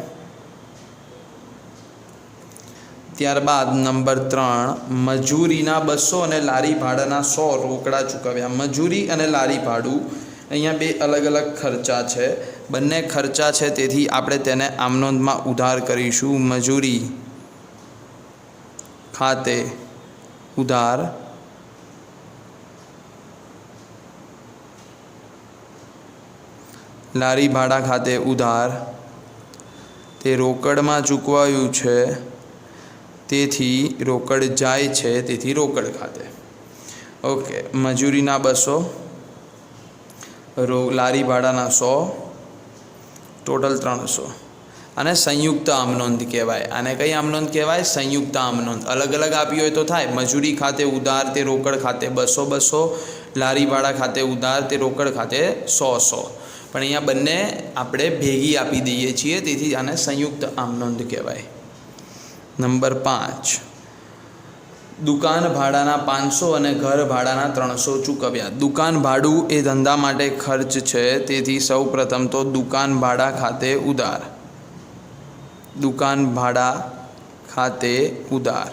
ત્યારબાદ નંબર 3, મજૂરીના 200 અને લારી ભાડાના 100 રોકડા ચૂકવ્યા। મજૂરી અને લારી ભાડું અહીંયા 2 અલગ અલગ ખર્ચા છે, બંને ખર્ચા છે, તેથી આપણે તેને આમનોંધમાં ઉધાર કરીશું। મજૂરી ખાતે ઉધાર, લારી ભાડા ખાતે ઉધાર, તે રોકડમાં ચૂકવાયું છે, તેથી રોકડ જાય છે, તેથી રોકડ ખાતે। ઓકે, મજૂરીના 200, લારી ભાડાના 100, ટોટલ 300। આને સંયુક્ત આમનોંધ કહેવાય। આને કઈ આમનોંધ કહેવાય? સંયુક્ત આમનોંધ। અલગ અલગ આપી હોય તો થાય, મજૂરી ખાતે ઉધાર, તે રોકડ ખાતે 200, લારી ભાડા ખાતે ઉધાર, તે રોકડ ખાતે 100। પણ અહીંયા બંને આપણે ભેગી આપી દઈએ છીએ, તેથી આને સંયુક્ત આમનોંધ કહેવાય। નંબર 5, દુકાન ભાડાના 500 અને ઘર ભાડાના 300 ચૂકવ્યા। દુકાન ભાડું એ ધંધા માટે ખર્ચ છે, તેથી સૌ પ્રથમ તો દુકાન ભાડા ખાતે ઉધાર, દુકાન ભાડા ખાતે ઉધાર।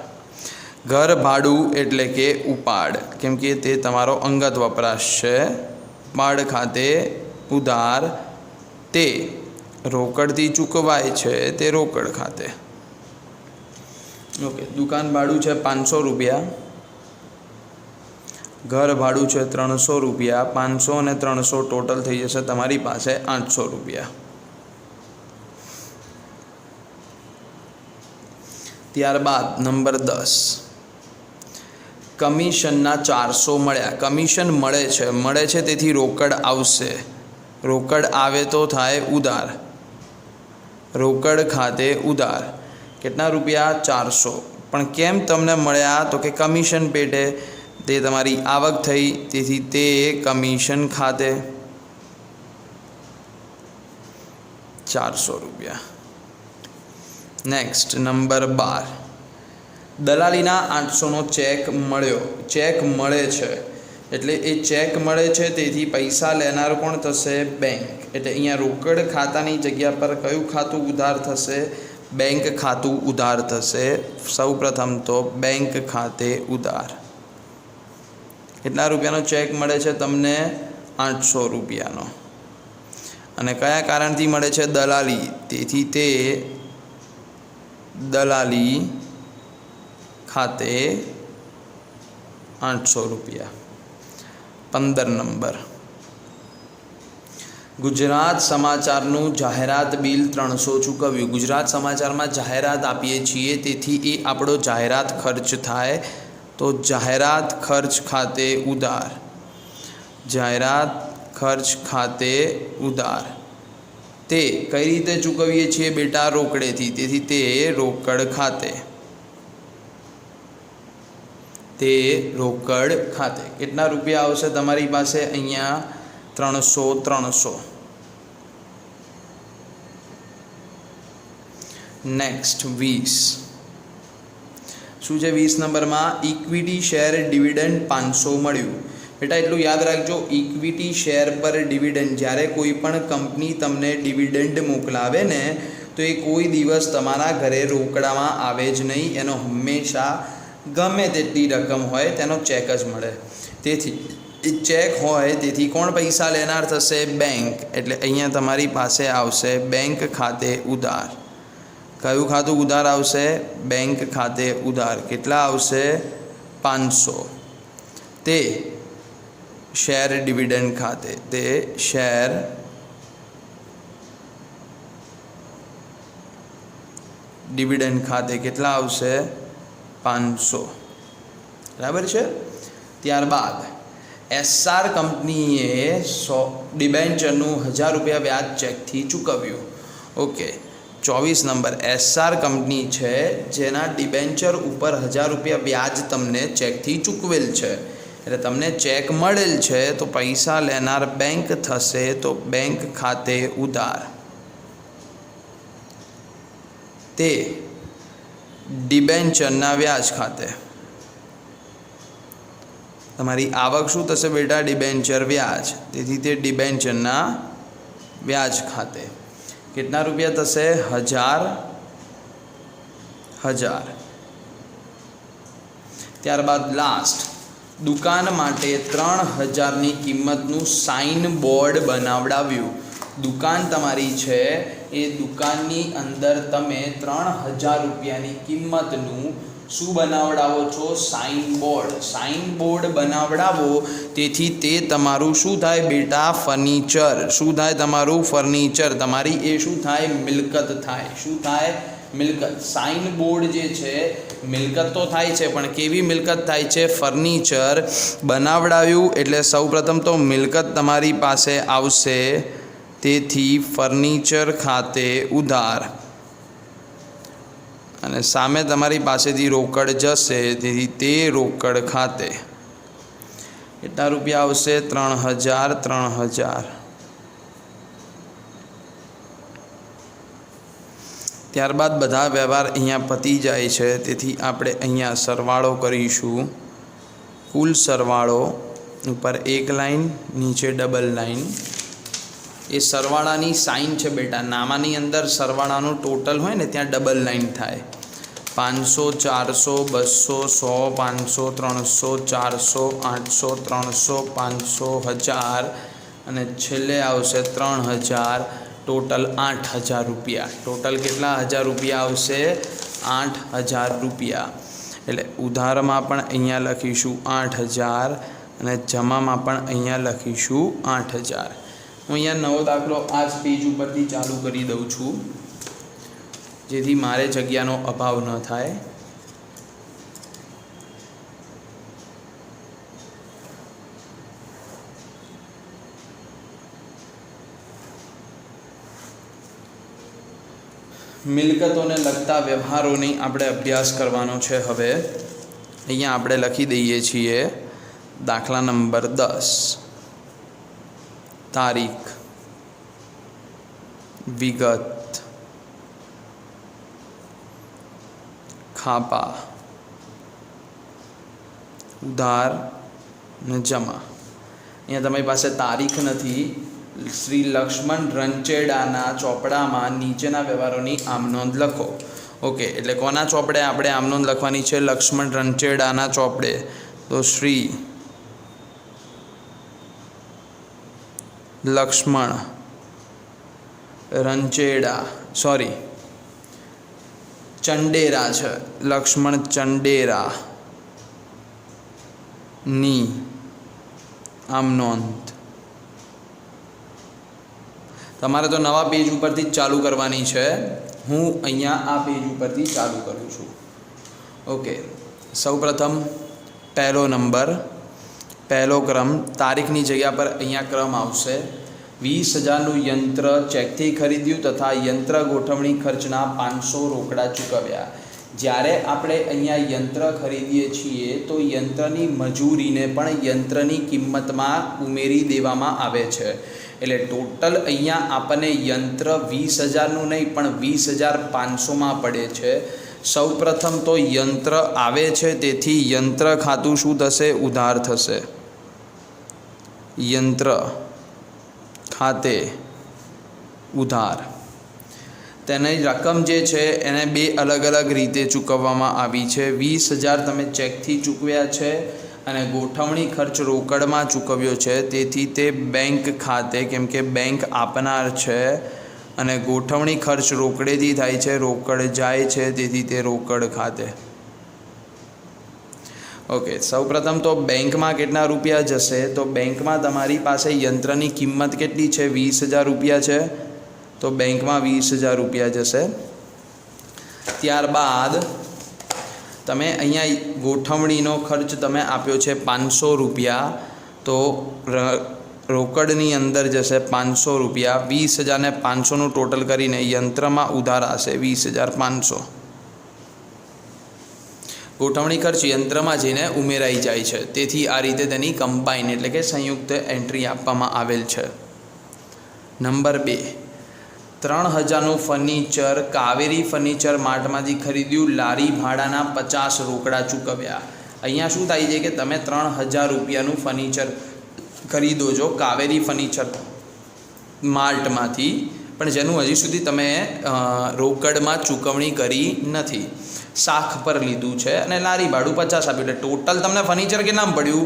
ઘર ભાડું એટલે કે ઉપાડ, કેમ કે તે તમારો અંગત વપરાશ છે। ઉપાડ ખાતે ઉધાર, તે રોકડથી ચૂકવાય છે, તે રોકડ ખાતે। ઓકે, દુકાન ભાડું છે 500 રૂપિયા, ઘર ભાડું છે 300 રૂપિયા, 500 અને 300 ટોટલ થઈ જશે તમારી પાસે 800 રૂપિયા। ત્યારબાદ નંબર 10, કમિશનના 400 મળ્યા। કમિશન મળે છે તેથી રોકડ આવશે, રોકડ આવે તો થાય ઉધાર, રોકડ ખાતે ઉધાર। કેટલા રૂપિયા? 400। પણ કેમ તમને મળ્યા? તો કે કમિશન પેટે, તે તમારી આવક થઈ, તેથી તે કમિશન ખાતે 400 રૂપિયા। નેક્સ્ટ નંબર 12, દલાલીના 800નો ચેક મળ્યો। ચેક મળે છે એટલે એ ચેક મળે છે, તેથી પૈસા લેનાર કોણ થશે? બેંક। એટલે અહીંયા રોકડ ખાતાની જગ્યા પર કયું ખાતું ઉધાર થશે? બેંક ખાતું ઉધાર થશે। સૌ પ્રથમ તો બેંક ખાતે ઉધાર। કેટલા રૂપિયાનો ચેક મળે છે તમને? 800 રૂપિયાનો। અને કયા કારણથી મળે છે? દલાલી, તેથી તે દલાલી ખાતે 800 રૂપિયા। 15 નંબર, ગુજરાત સમાચારનું જાહેરાત બિલ 300 ચૂકવ્યું। ગુજરાત સમાચારમાં જાહેરાત આપીએ છીએ, તેથી એ આપણો જાહેરાત ખર્ચ થાય, તો જાહેરાત ખર્ચ ખાતે ઉધાર, જાહેરાત ખર્ચ ખાતે ઉધાર। તે કઈ રીતે ચૂકવીએ છીએ બેટા? રોકડેથી, તેથી તે રોકડ ખાતે, તે રોકડ ખાતે। કેટલા રૂપિયા આવશે તમારી પાસે? અહીંયા 300। નેક્સ્ટ 20, શું છે 20 નંબરમાં? ઇક્વિટી શેર ડિવિડન્ડ 500 મળ્યું। બેટા એટલું યાદ રાખજો, ઇક્વિટી શેર પર ડિવિડન્ડ, જ્યારે કોઈ પણ કંપની તમને ડિવિડન્ડ મોકલાવે ને, તો એ કોઈ દિવસ તમારા ઘરે રોકડામાં આવે જ નહીં, એનો હંમેશા ગમે તેટલી રકમ હોય તેનો ચેક જ મળે। તેથી એ ચેક હોય, તેથી કોણ પૈસા લેનાર થશે? બેંક। એટલે અહીંયા તમારી પાસે આવશે બેંક ખાતે ઉધાર। કયું ખાતું ઉધાર આવશે? બેંક ખાતે ઉધાર। કેટલા આવશે? 500। તે શેર ડિવિડન્ડ ખાતે, તે શેર ડિવિડન્ડ ખાતે કેટલા આવશે? 500। બરાબર છે। ત્યારબાદ એસઆર કંપનીએ ડિબેન્ચરનું 1000 રૂપિયા વ્યાજ ચેકથી ચૂકવ્યું। ઓકે, 24 નંબર, એસઆર કંપની છે જેના ડિબેન્ચર ઉપર 1000 રૂપિયા વ્યાજ તમને ચેકથી ચૂકવેલ છે, એટલે તમને ચેક મળેલ છે, તો પૈસા લેનાર બેંક થશે, તો બેંક ખાતે ઉધાર। તે ડિબેન્ચરના વ્યાજ ખાતે। તમારી આવક શું થશે બેટા? ડિબેન્ચર વ્યાજ, તેથી તે ડિબેન્ચરના વ્યાજ ખાતે। કેટલા રૂપિયા થશે? 1000। ત્યારબાદ લાસ્ટ, દુકાન માટે 3000ની કિંમતનું સાઇન બોર્ડ બનાવડાવ્યું। દુકાન તમારી છે, એ દુકાનની અંદર તમે 3000 રૂપિયાની કિંમતનું શું બનાવડાવો છો? Sign board. સાઇન બોર્ડ બનાવડાવો, તેથી તે તમારું શું થાય બેટા? ફર્નિચર। શું થાય તમારું? ફર્નિચર। તમારી એ શું થાય? મિલકત થાય। શું થાય? મિલકત। સાઇન બોર્ડ જે છે મિલકત તો થાય છે, પણ કેવી મિલકત થાય છે? ફર્નિચર બનાવડાવ્યું, એટલે સૌપ્રથમ તો મિલકત તમારી પાસે આવશે, તેથી ફર્નિચર ખાતે ઉધાર। અને સામે તમારી પાસેથી રોકડ જશે, તેથી તે રોકડ ખાતે। કેટલા રૂપિયા આવશે? 3000। ત્યારબાદ બધા વ્યવહાર અહીંયા પતી જાય છે, તેથી આપણે અહીંયા સરવાળો કરીશું। કુલ સરવાળો ઉપર એક લાઈન, નીચે ડબલ લાઈન। એ સરવાળાની સાઇન છે બેટા, નામાની અંદર સરવાળાનું ટોટલ હોય ને ત્યાં ડબલ લાઈન થાય। 500, 400, 200, 100, 500, 300, 400, 800, 300, 500, 1000 અને છેલ્લે આવશે 3000। टोटल 8000 रुपया। टोटल केटला 1000 रुपया आवशे? 8000 रुपया। एटले उधारमां पण अहींया लखीशुं 8000 अने जमामां पण अहींया लखीशुं 8000। हूँ अहींया नवो दाखलो आज पेज उपरथी चालू करी दऊं छुं, जेथी मारे जग्यानो अभाव न थाय। मिलकतों ने लगता व्यवहारों ने आपणे अभ्यास करवानो छे। हवे अहींया आपणे लखी दईए छीए दाखला नंबर 10। तारीख, विगत, खापा, उधार ने जमा। अहींया तमारी पासे तारीख नथी। श्री लक्ष्मण रंचेडाना ચોપડામાં નીચેના વ્યવહારોની આમ નોંધ લખો। ઓકે, એટલે કોના ચોપડે આપણે આમ નોંધ લખવાની છે? લક્ષ્મણ રંચેડાના ચોપડે। તો શ્રી લક્ષ્મણ રંચેડા, સોરી ચંડેરા છે, લક્ષ્મણ ચંડેરા ની આમ નોંધ। तमारे तो नवा पेज उपरथी चालू करवानी है। हूँ अहींया आ पेज उपरथी चालू करूँ छूँ। ओके, सौ प्रथम पहलो नंबर, पहलो क्रम, तारीखनी जगह पर अहींया क्रम आवशे। 20,000 यंत्र चेकथी खरीद्युं तथा यंत्र गोठवणी खर्चना 500 रोकड़ा चूकव्या। ज्यारे आपणे अहींया यंत्र खरीदीए छीए तो यंत्रनी मजूरीने पण यंत्रनी किंमतमां उमेरी देवामां आवे छे। एटले टोटल अहींया आपने यंत्र 20,000 नहीं पण 20,500 में पड़े छे। सौ प्रथम तो यंत्र आवे छे, तेथी यंत्र खातुं शुं थशे? उधार थशे। यंत्र खाते उधार। तेनी रकम जे छे एने बे अलग अलग रीते चूकववामां आवी छे। 20,000 तमे चेकथी चूकव्या छे અને ગોઠવણી ખર્ચ રોકડમાં ચૂકવ્યો છે, તેથી તે બેંક ખાતે, કેમ કે બેંક આપનાર છે અને ગોઠવણી ખર્ચ રોકડેથી થાય છે, રોકડ જાય છે, તેથી તે રોકડ ખાતે। ओके, સૌપ્રથમ તો બેંકમાં કેટલા રૂપિયા જશે? તો બેંકમાં તમારી પાસે યંત્રની કિંમત કેટલી છે? 20,000 રૂપિયા છે, તો બેંકમાં 20,000 રૂપિયા જશે। ત્યારબાદ તમે અહીંયા ગોઠવણીનો ખર્ચ તમે આપ્યો છે 500 રૂપિયા, તો રોકડની અંદર જશે 500 રૂપિયા। 20,000 ને 500નું ટોટલ કરીને યંત્રમાં ઉધાર આવશે 20,500। ગોઠવણી ખર્ચ યંત્રમાં જઈને ઉમેરાઈ જાય છે, તેથી આ રીતે તેની કમ્બાઇન એટલે કે સંયુક્ત એન્ટ્રી આપવામાં આવેલ છે। નંબર 2, 3,000 फर्निचर कावेरी फर्निचर मार्टमांथी खरीद्युं, लारी भाड़ाना 50 रोकड़ा चूकव्या। अहींया शुं थाय छे के तमे 3,000 रुपयानुं फर्निचर खरीदो छो कावेरी फर्निचर मार्टमांथी, पण जेनुं हजी सुधी तमे रोकड़मां चूकवणी करी नथी, साख पर लीधुं छे अने लारी भाड़ुं 50 आप्युं, એટલે टोटल तमने फर्निचर કેટલામાં પડ્યું?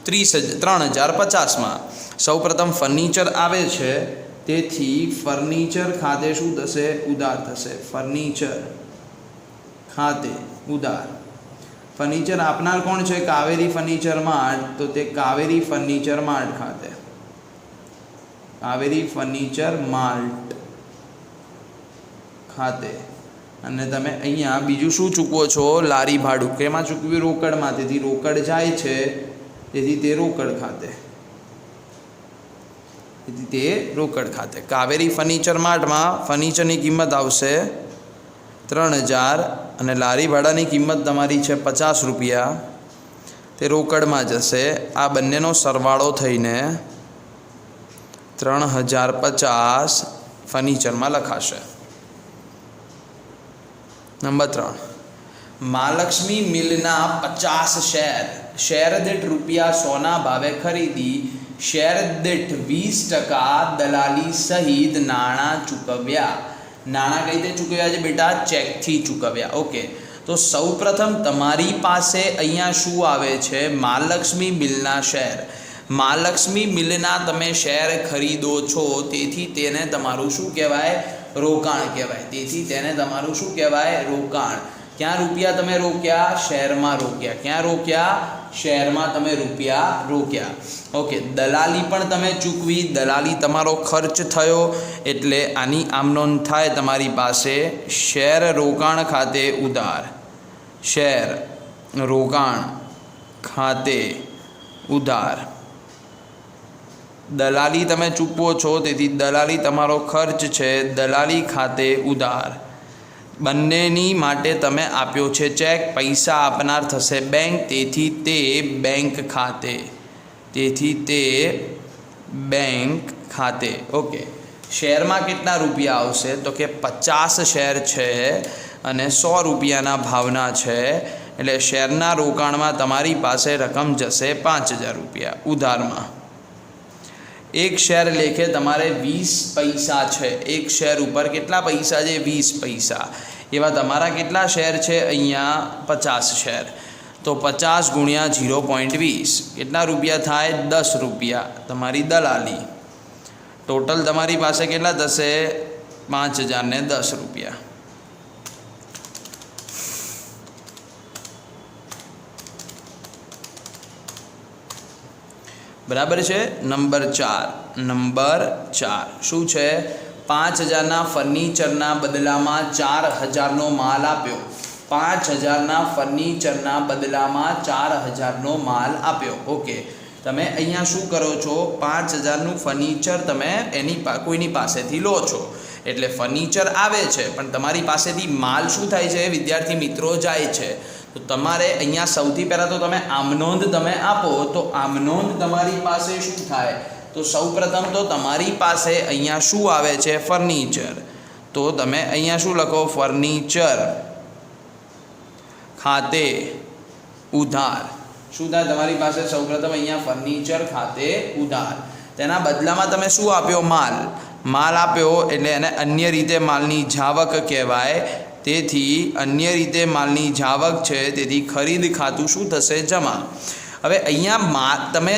3,050 માં। સૌ પ્રથમ फर्निचर आवे छे, तेथी फर्निचर खाते शुं थशे? उधार थशे। फर्निचर खाते उधार। फर्निचर आपनार कोण छे? कावेरी फर्निचर मार्ट, तो ते कावेरी फर्निचर मार्ट खाते, कावेरी फर्निचर मार्ट खाते। अने तमे अहींया बीजुं शुं चूकवो छो? लारी भाड़ुं। केमां चूकव्युं? रोकड़मां, तेथी रोकड़ जाय छे, तेथी ते रोकड़ खाते, ते रोकड़ खाते। कावेरी फर्निचर मार्ट में फर्निचर की किंमत आवशे 3,000 अने लारी भाड़ानी किंमत तमारी छे 50 रुपया, ते रोकड़ में जशे। आ बंनेनो सरवाळो थईने 3,050 फर्निचर में लखाशे। નંબર 3, મહાલક્ષ્મી મિલના 50 શેર, શેર દીઠ ₹100 ભાવે ખરીદી, શેર દીઠ 20% દલાલી સહિત નાણાં ચૂકવ્યા. નાણાં કઈ રીતે ચૂકવ્યા છે બેટા? ચેકથી ચૂકવ્યા. ઓકે, તો સૌપ્રથમ તમારી પાસે અહીંયા શું આવે છે? મહાલક્ષ્મી મિલના શેર. મહાલક્ષ્મી મિલના તમે શેર ખરીદો છો, તેથી તેને તમારું શું કહેવાય? રોકાણ કહેવાય. તેથી તેને તમારું શું કહેવાય? રોકાણ. ક્યાં રૂપિયા તમે રોક્યા? શેરમાં રોક્યા. ક્યાં રોક્યા? શેરમાં તમે રૂપિયા રોક્યા. ઓકે, દલાલી પણ તમે ચૂકવી, દલાલી તમારો ખર્ચ થયો, એટલે આની આમ નોંધ થાય તમારી પાસે. શેર રોકાણ ખાતે ઉધાર, શેર રોકાણ ખાતે ઉધાર. દલાલી તમે ચૂકવો છો, તેથી દલાલી તમારો ખર્ચ છે, દલાલી ખાતે ઉધાર. બંનેની માટે તમે આપ્યો છે ચેક, પૈસા આપનાર થશે બેંક, તેથી તે બેંક ખાતે, તેથી તે બેંક ખાતે. ઓકે, શેરમાં કેટલા રૂપિયા આવશે? તો કે 50 શેર છે અને 100 રૂપિયાના ભાવના છે, એટલે શેરના રોકાણમાં તમારી પાસે રકમ જશે 5000 રૂપિયા ઉધારમાં. એક શેર લેખે તમારે 20 પૈસા છે. એક શેર ઉપર કેટલા પૈસા છે? 20 પૈસા. એવા તમારા કેટલા શેર છે? અહીંયા 50 શેર. તો 50 ગુણ્યા 0.20 કેટલા રૂપિયા થાય? 10 રૂપિયા તમારી દલાલી. ટોટલ તમારી પાસે કેટલા થશે? 5010 રૂપિયા. બરાબર છે. નંબર 4, નંબર 4 શું છે? 5000ના ફર્નિચરના બદલામાં 4000નો માલ આપ્યો. 5000ના ફર્નિચરના બદલામાં 4000નો માલ આપ્યો. ઓકે, તમે અહીંયા શું કરો છો? 5000નું ફર્નિચર તમે કોઈની પાસેથી લો છો, એટલે ફર્નિચર આવે છે, પણ તમારી પાસેથી માલ શું થાય છે? વિદ્યાર્થી મિત્રો જાય છે. તો તમારે અહીંયા સૌથી પહેલાં તો તમે આમનોંધ તમે આપો, તો આમનોંધ તમારી પાસે શું થાય? તો સૌપ્રથમ તો તમારી પાસે અહીંયા શું આવે છે? ફર્નિચર. તો તમે અહીંયા શું લખો? ફર્નિચર ખાતે ઉધાર. શું થાય તમારી પાસે? સૌપ્રથમ અહીંયા ફર્નિચર ખાતે ઉધાર. તેના બદલામાં તમે શું આપ્યો? માલ. માલ આપ્યો એટલે એને અન્ય રીતે માલની જાવક કહેવાય. તેથી અન્ય રીતે માલની જાવક છે, તેથી ખરીદ ખાતું શું થશે? જમા. હવે અહીંયા તમે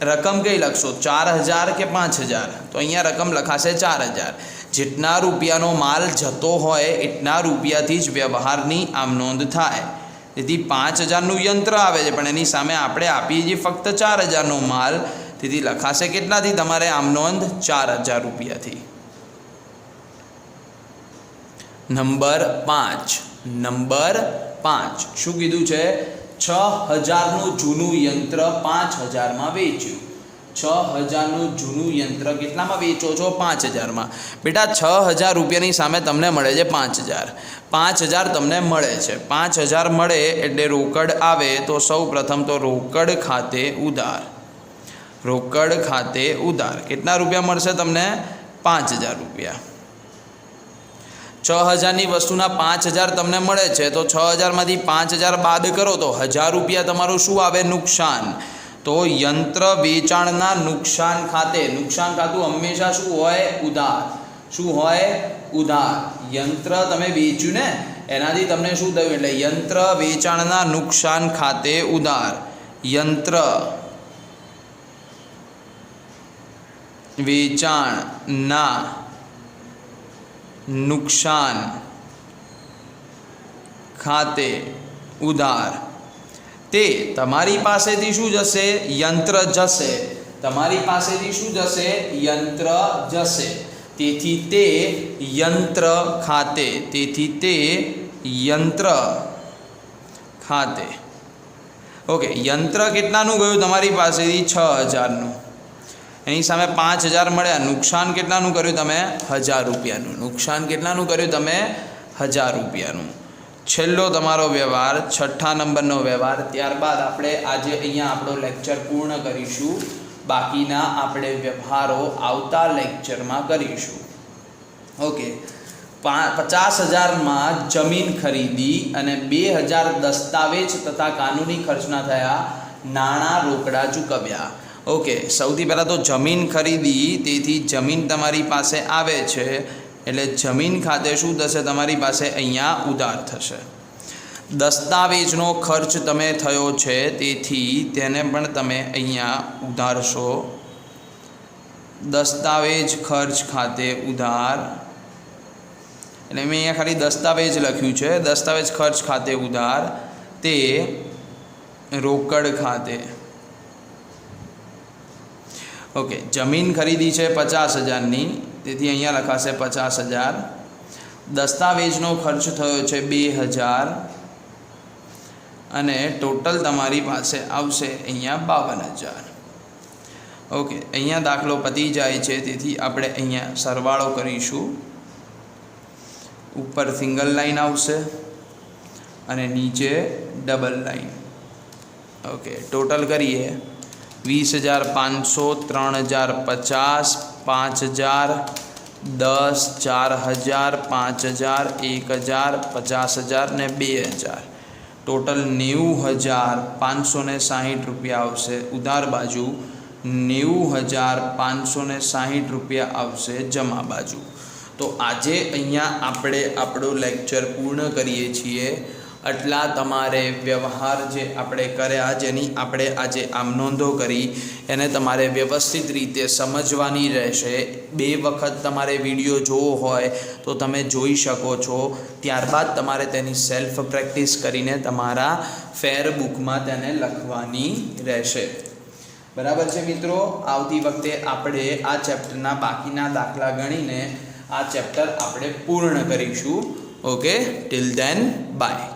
રકમ કઈ લખશો? 4000 કે 5000? તો અહીંયા રકમ લખાશે 4000. જેટલા રૂપિયાનો માલ જતો હોય એટલા રૂપિયાથી જ વ્યવહારની આમ નોંધ થાય. તેથી 5000નું યંત્ર આવે છે, પણ એની સામે આપણે આપીએ છીએ ફક્ત 4000નો માલ, તેથી લખાશે કેટલાથી તમારે આમ નોંધ? 4000 રૂપિયાથી. નંબર 5, નંબર 5 શું કીધું છે? 6000નું જૂનું યંત્ર 5000માં વેચ્યું. 6000નું જૂનું યંત્ર કેટલામાં વેચો છો? 5000માં. બેટા 6000 રૂપિયાની સામે તમને મળે છે 5000. 5000 તમને મળે છે. 5000 મળે એટલે રોકડ આવે, તો સૌ પ્રથમ તો રોકડ ખાતે ઉધાર. રોકડ ખાતે ઉધાર. કેટલા રૂપિયા મળશે તમને? 5000 રૂપિયા. 6000ની વસ્તુના 5000 તમને મળે છે, તો 6000માંથી 5000 બાદ કરો તો 1000 રૂપિયા તમારું શું આવે? નુકસાન. તો યંત્ર વેચાણના નુકસાન ખાતે, નુકસાન ખાતું હંમેશા શું હોય? ઉધાર. શું હોય? ઉધાર. યંત્ર તમે વેચ્યું ને, એનાથી તમને શું થયું? એટલે યંત્ર વેચાણના નુકસાન ખાતે ઉધાર. યંત્ર વેચાણના નુકસાન ખાતે ઉધાર. તે તમારી પાસેથી શું જશે? યંત્ર જશે. તમારી પાસેથી શું જશે? યંત્ર જશે. તેથી તે યંત્ર ખાતે, તેથી તે યંત્ર ખાતે. ઓકે, યંત્ર કેટલાનું ગયું તમારી પાસેથી? 6000નું. એની સામે 5000 મળ્યા. નુકસાન કેટલાનું કર્યું તમે? 1000 રૂપિયાનું. નુકસાન કેટલાનું કર્યું તમે? 1000 રૂપિયાનું. છેલ્લો તમારો વ્યવહાર, 6થા નંબરનો વ્યવહાર. ત્યારબાદ આપણે આજે અહીંયા આપણો લેક્ચર પૂર્ણ કરીશું. બાકીના આપણે વ્યવહારો આવતા લેક્ચરમાં કરીશું. ઓકે, 50,000 માં જમીન ખરીદી અને 2,000 દસ્તાવેજ તથા કાનૂની ખર્ચના થયા, નાણાં રોકડા ચૂકવ્યા. ઓકે, સૌથી પહેલાં તો જમીન ખરીદી, તેથી જમીન તમારી પાસે આવે છે એટલે જમીન ખાતે શું થશે, તમારી પાસે અહીંયા ઉધાર થશે. દસ્તાવેજનો ખર્ચ તમે થયો છે તેથી તેને પણ તમે અહીંયા ઉધારશો. દસ્તાવેજ ખર્ચ ખાતે ઉધાર, એટલે મેં અહીંયા ખાલી દસ્તાવેજ લખ્યું છે. દસ્તાવેજ ખર્ચ ખાતે ઉધાર તે રોકડ ખાતે. ઓકે, જમીન ખરીદી છે 50,000ની, તેથી અહીંયા લખાશે 50,000. દસ્તાવેજનો ખર્ચ થયો છે 2,000 અને ટોટલ તમારી પાસે આવશે અહીંયા 52,000. ઓકે, અહીંયા દાખલો પતી જાય છે, તેથી આપણે અહીંયા સરવાળો કરીશું. ઉપર સિંગલ લાઈન આવશે અને નીચે ડબલ લાઈન. ઓકે, ટોટલ કરીએ 20,500, 3,050, 5,000, 10, 4,000, 5,000, 1,000, 50,000 ને 2,000. ટોટલ 90,560 રૂપિયા આવશે ઉધાર બાજુ, 90,560 રૂપિયા આવશે જમા બાજુ. તો આજે અહીંયા આપણે આપણો લેક્ચર પૂર્ણ કરીએ છીએ. આટલા તમારે વ્યવહાર જે આપણે કર્યા, જેની આપણે આજે આમ નોંધો કરી, એને તમારે વ્યવસ્થિત રીતે સમજવાની રહેશે. 2 વખત તમારે વિડીયો જોવો હોય તો તમે જોઈ શકો છો. ત્યારબાદ તમારે તેની સેલ્ફ પ્રેક્ટિસ કરીને તમારા ફેર બુકમાં તેને લખવાની રહેશે. બરાબર છે મિત્રો? આવતી વખતે આપણે આ ચેપ્ટરના બાકીના દાખલા ગણીને આ ચેપ્ટર આપણે પૂર્ણ કરીશું. Okay, till then by.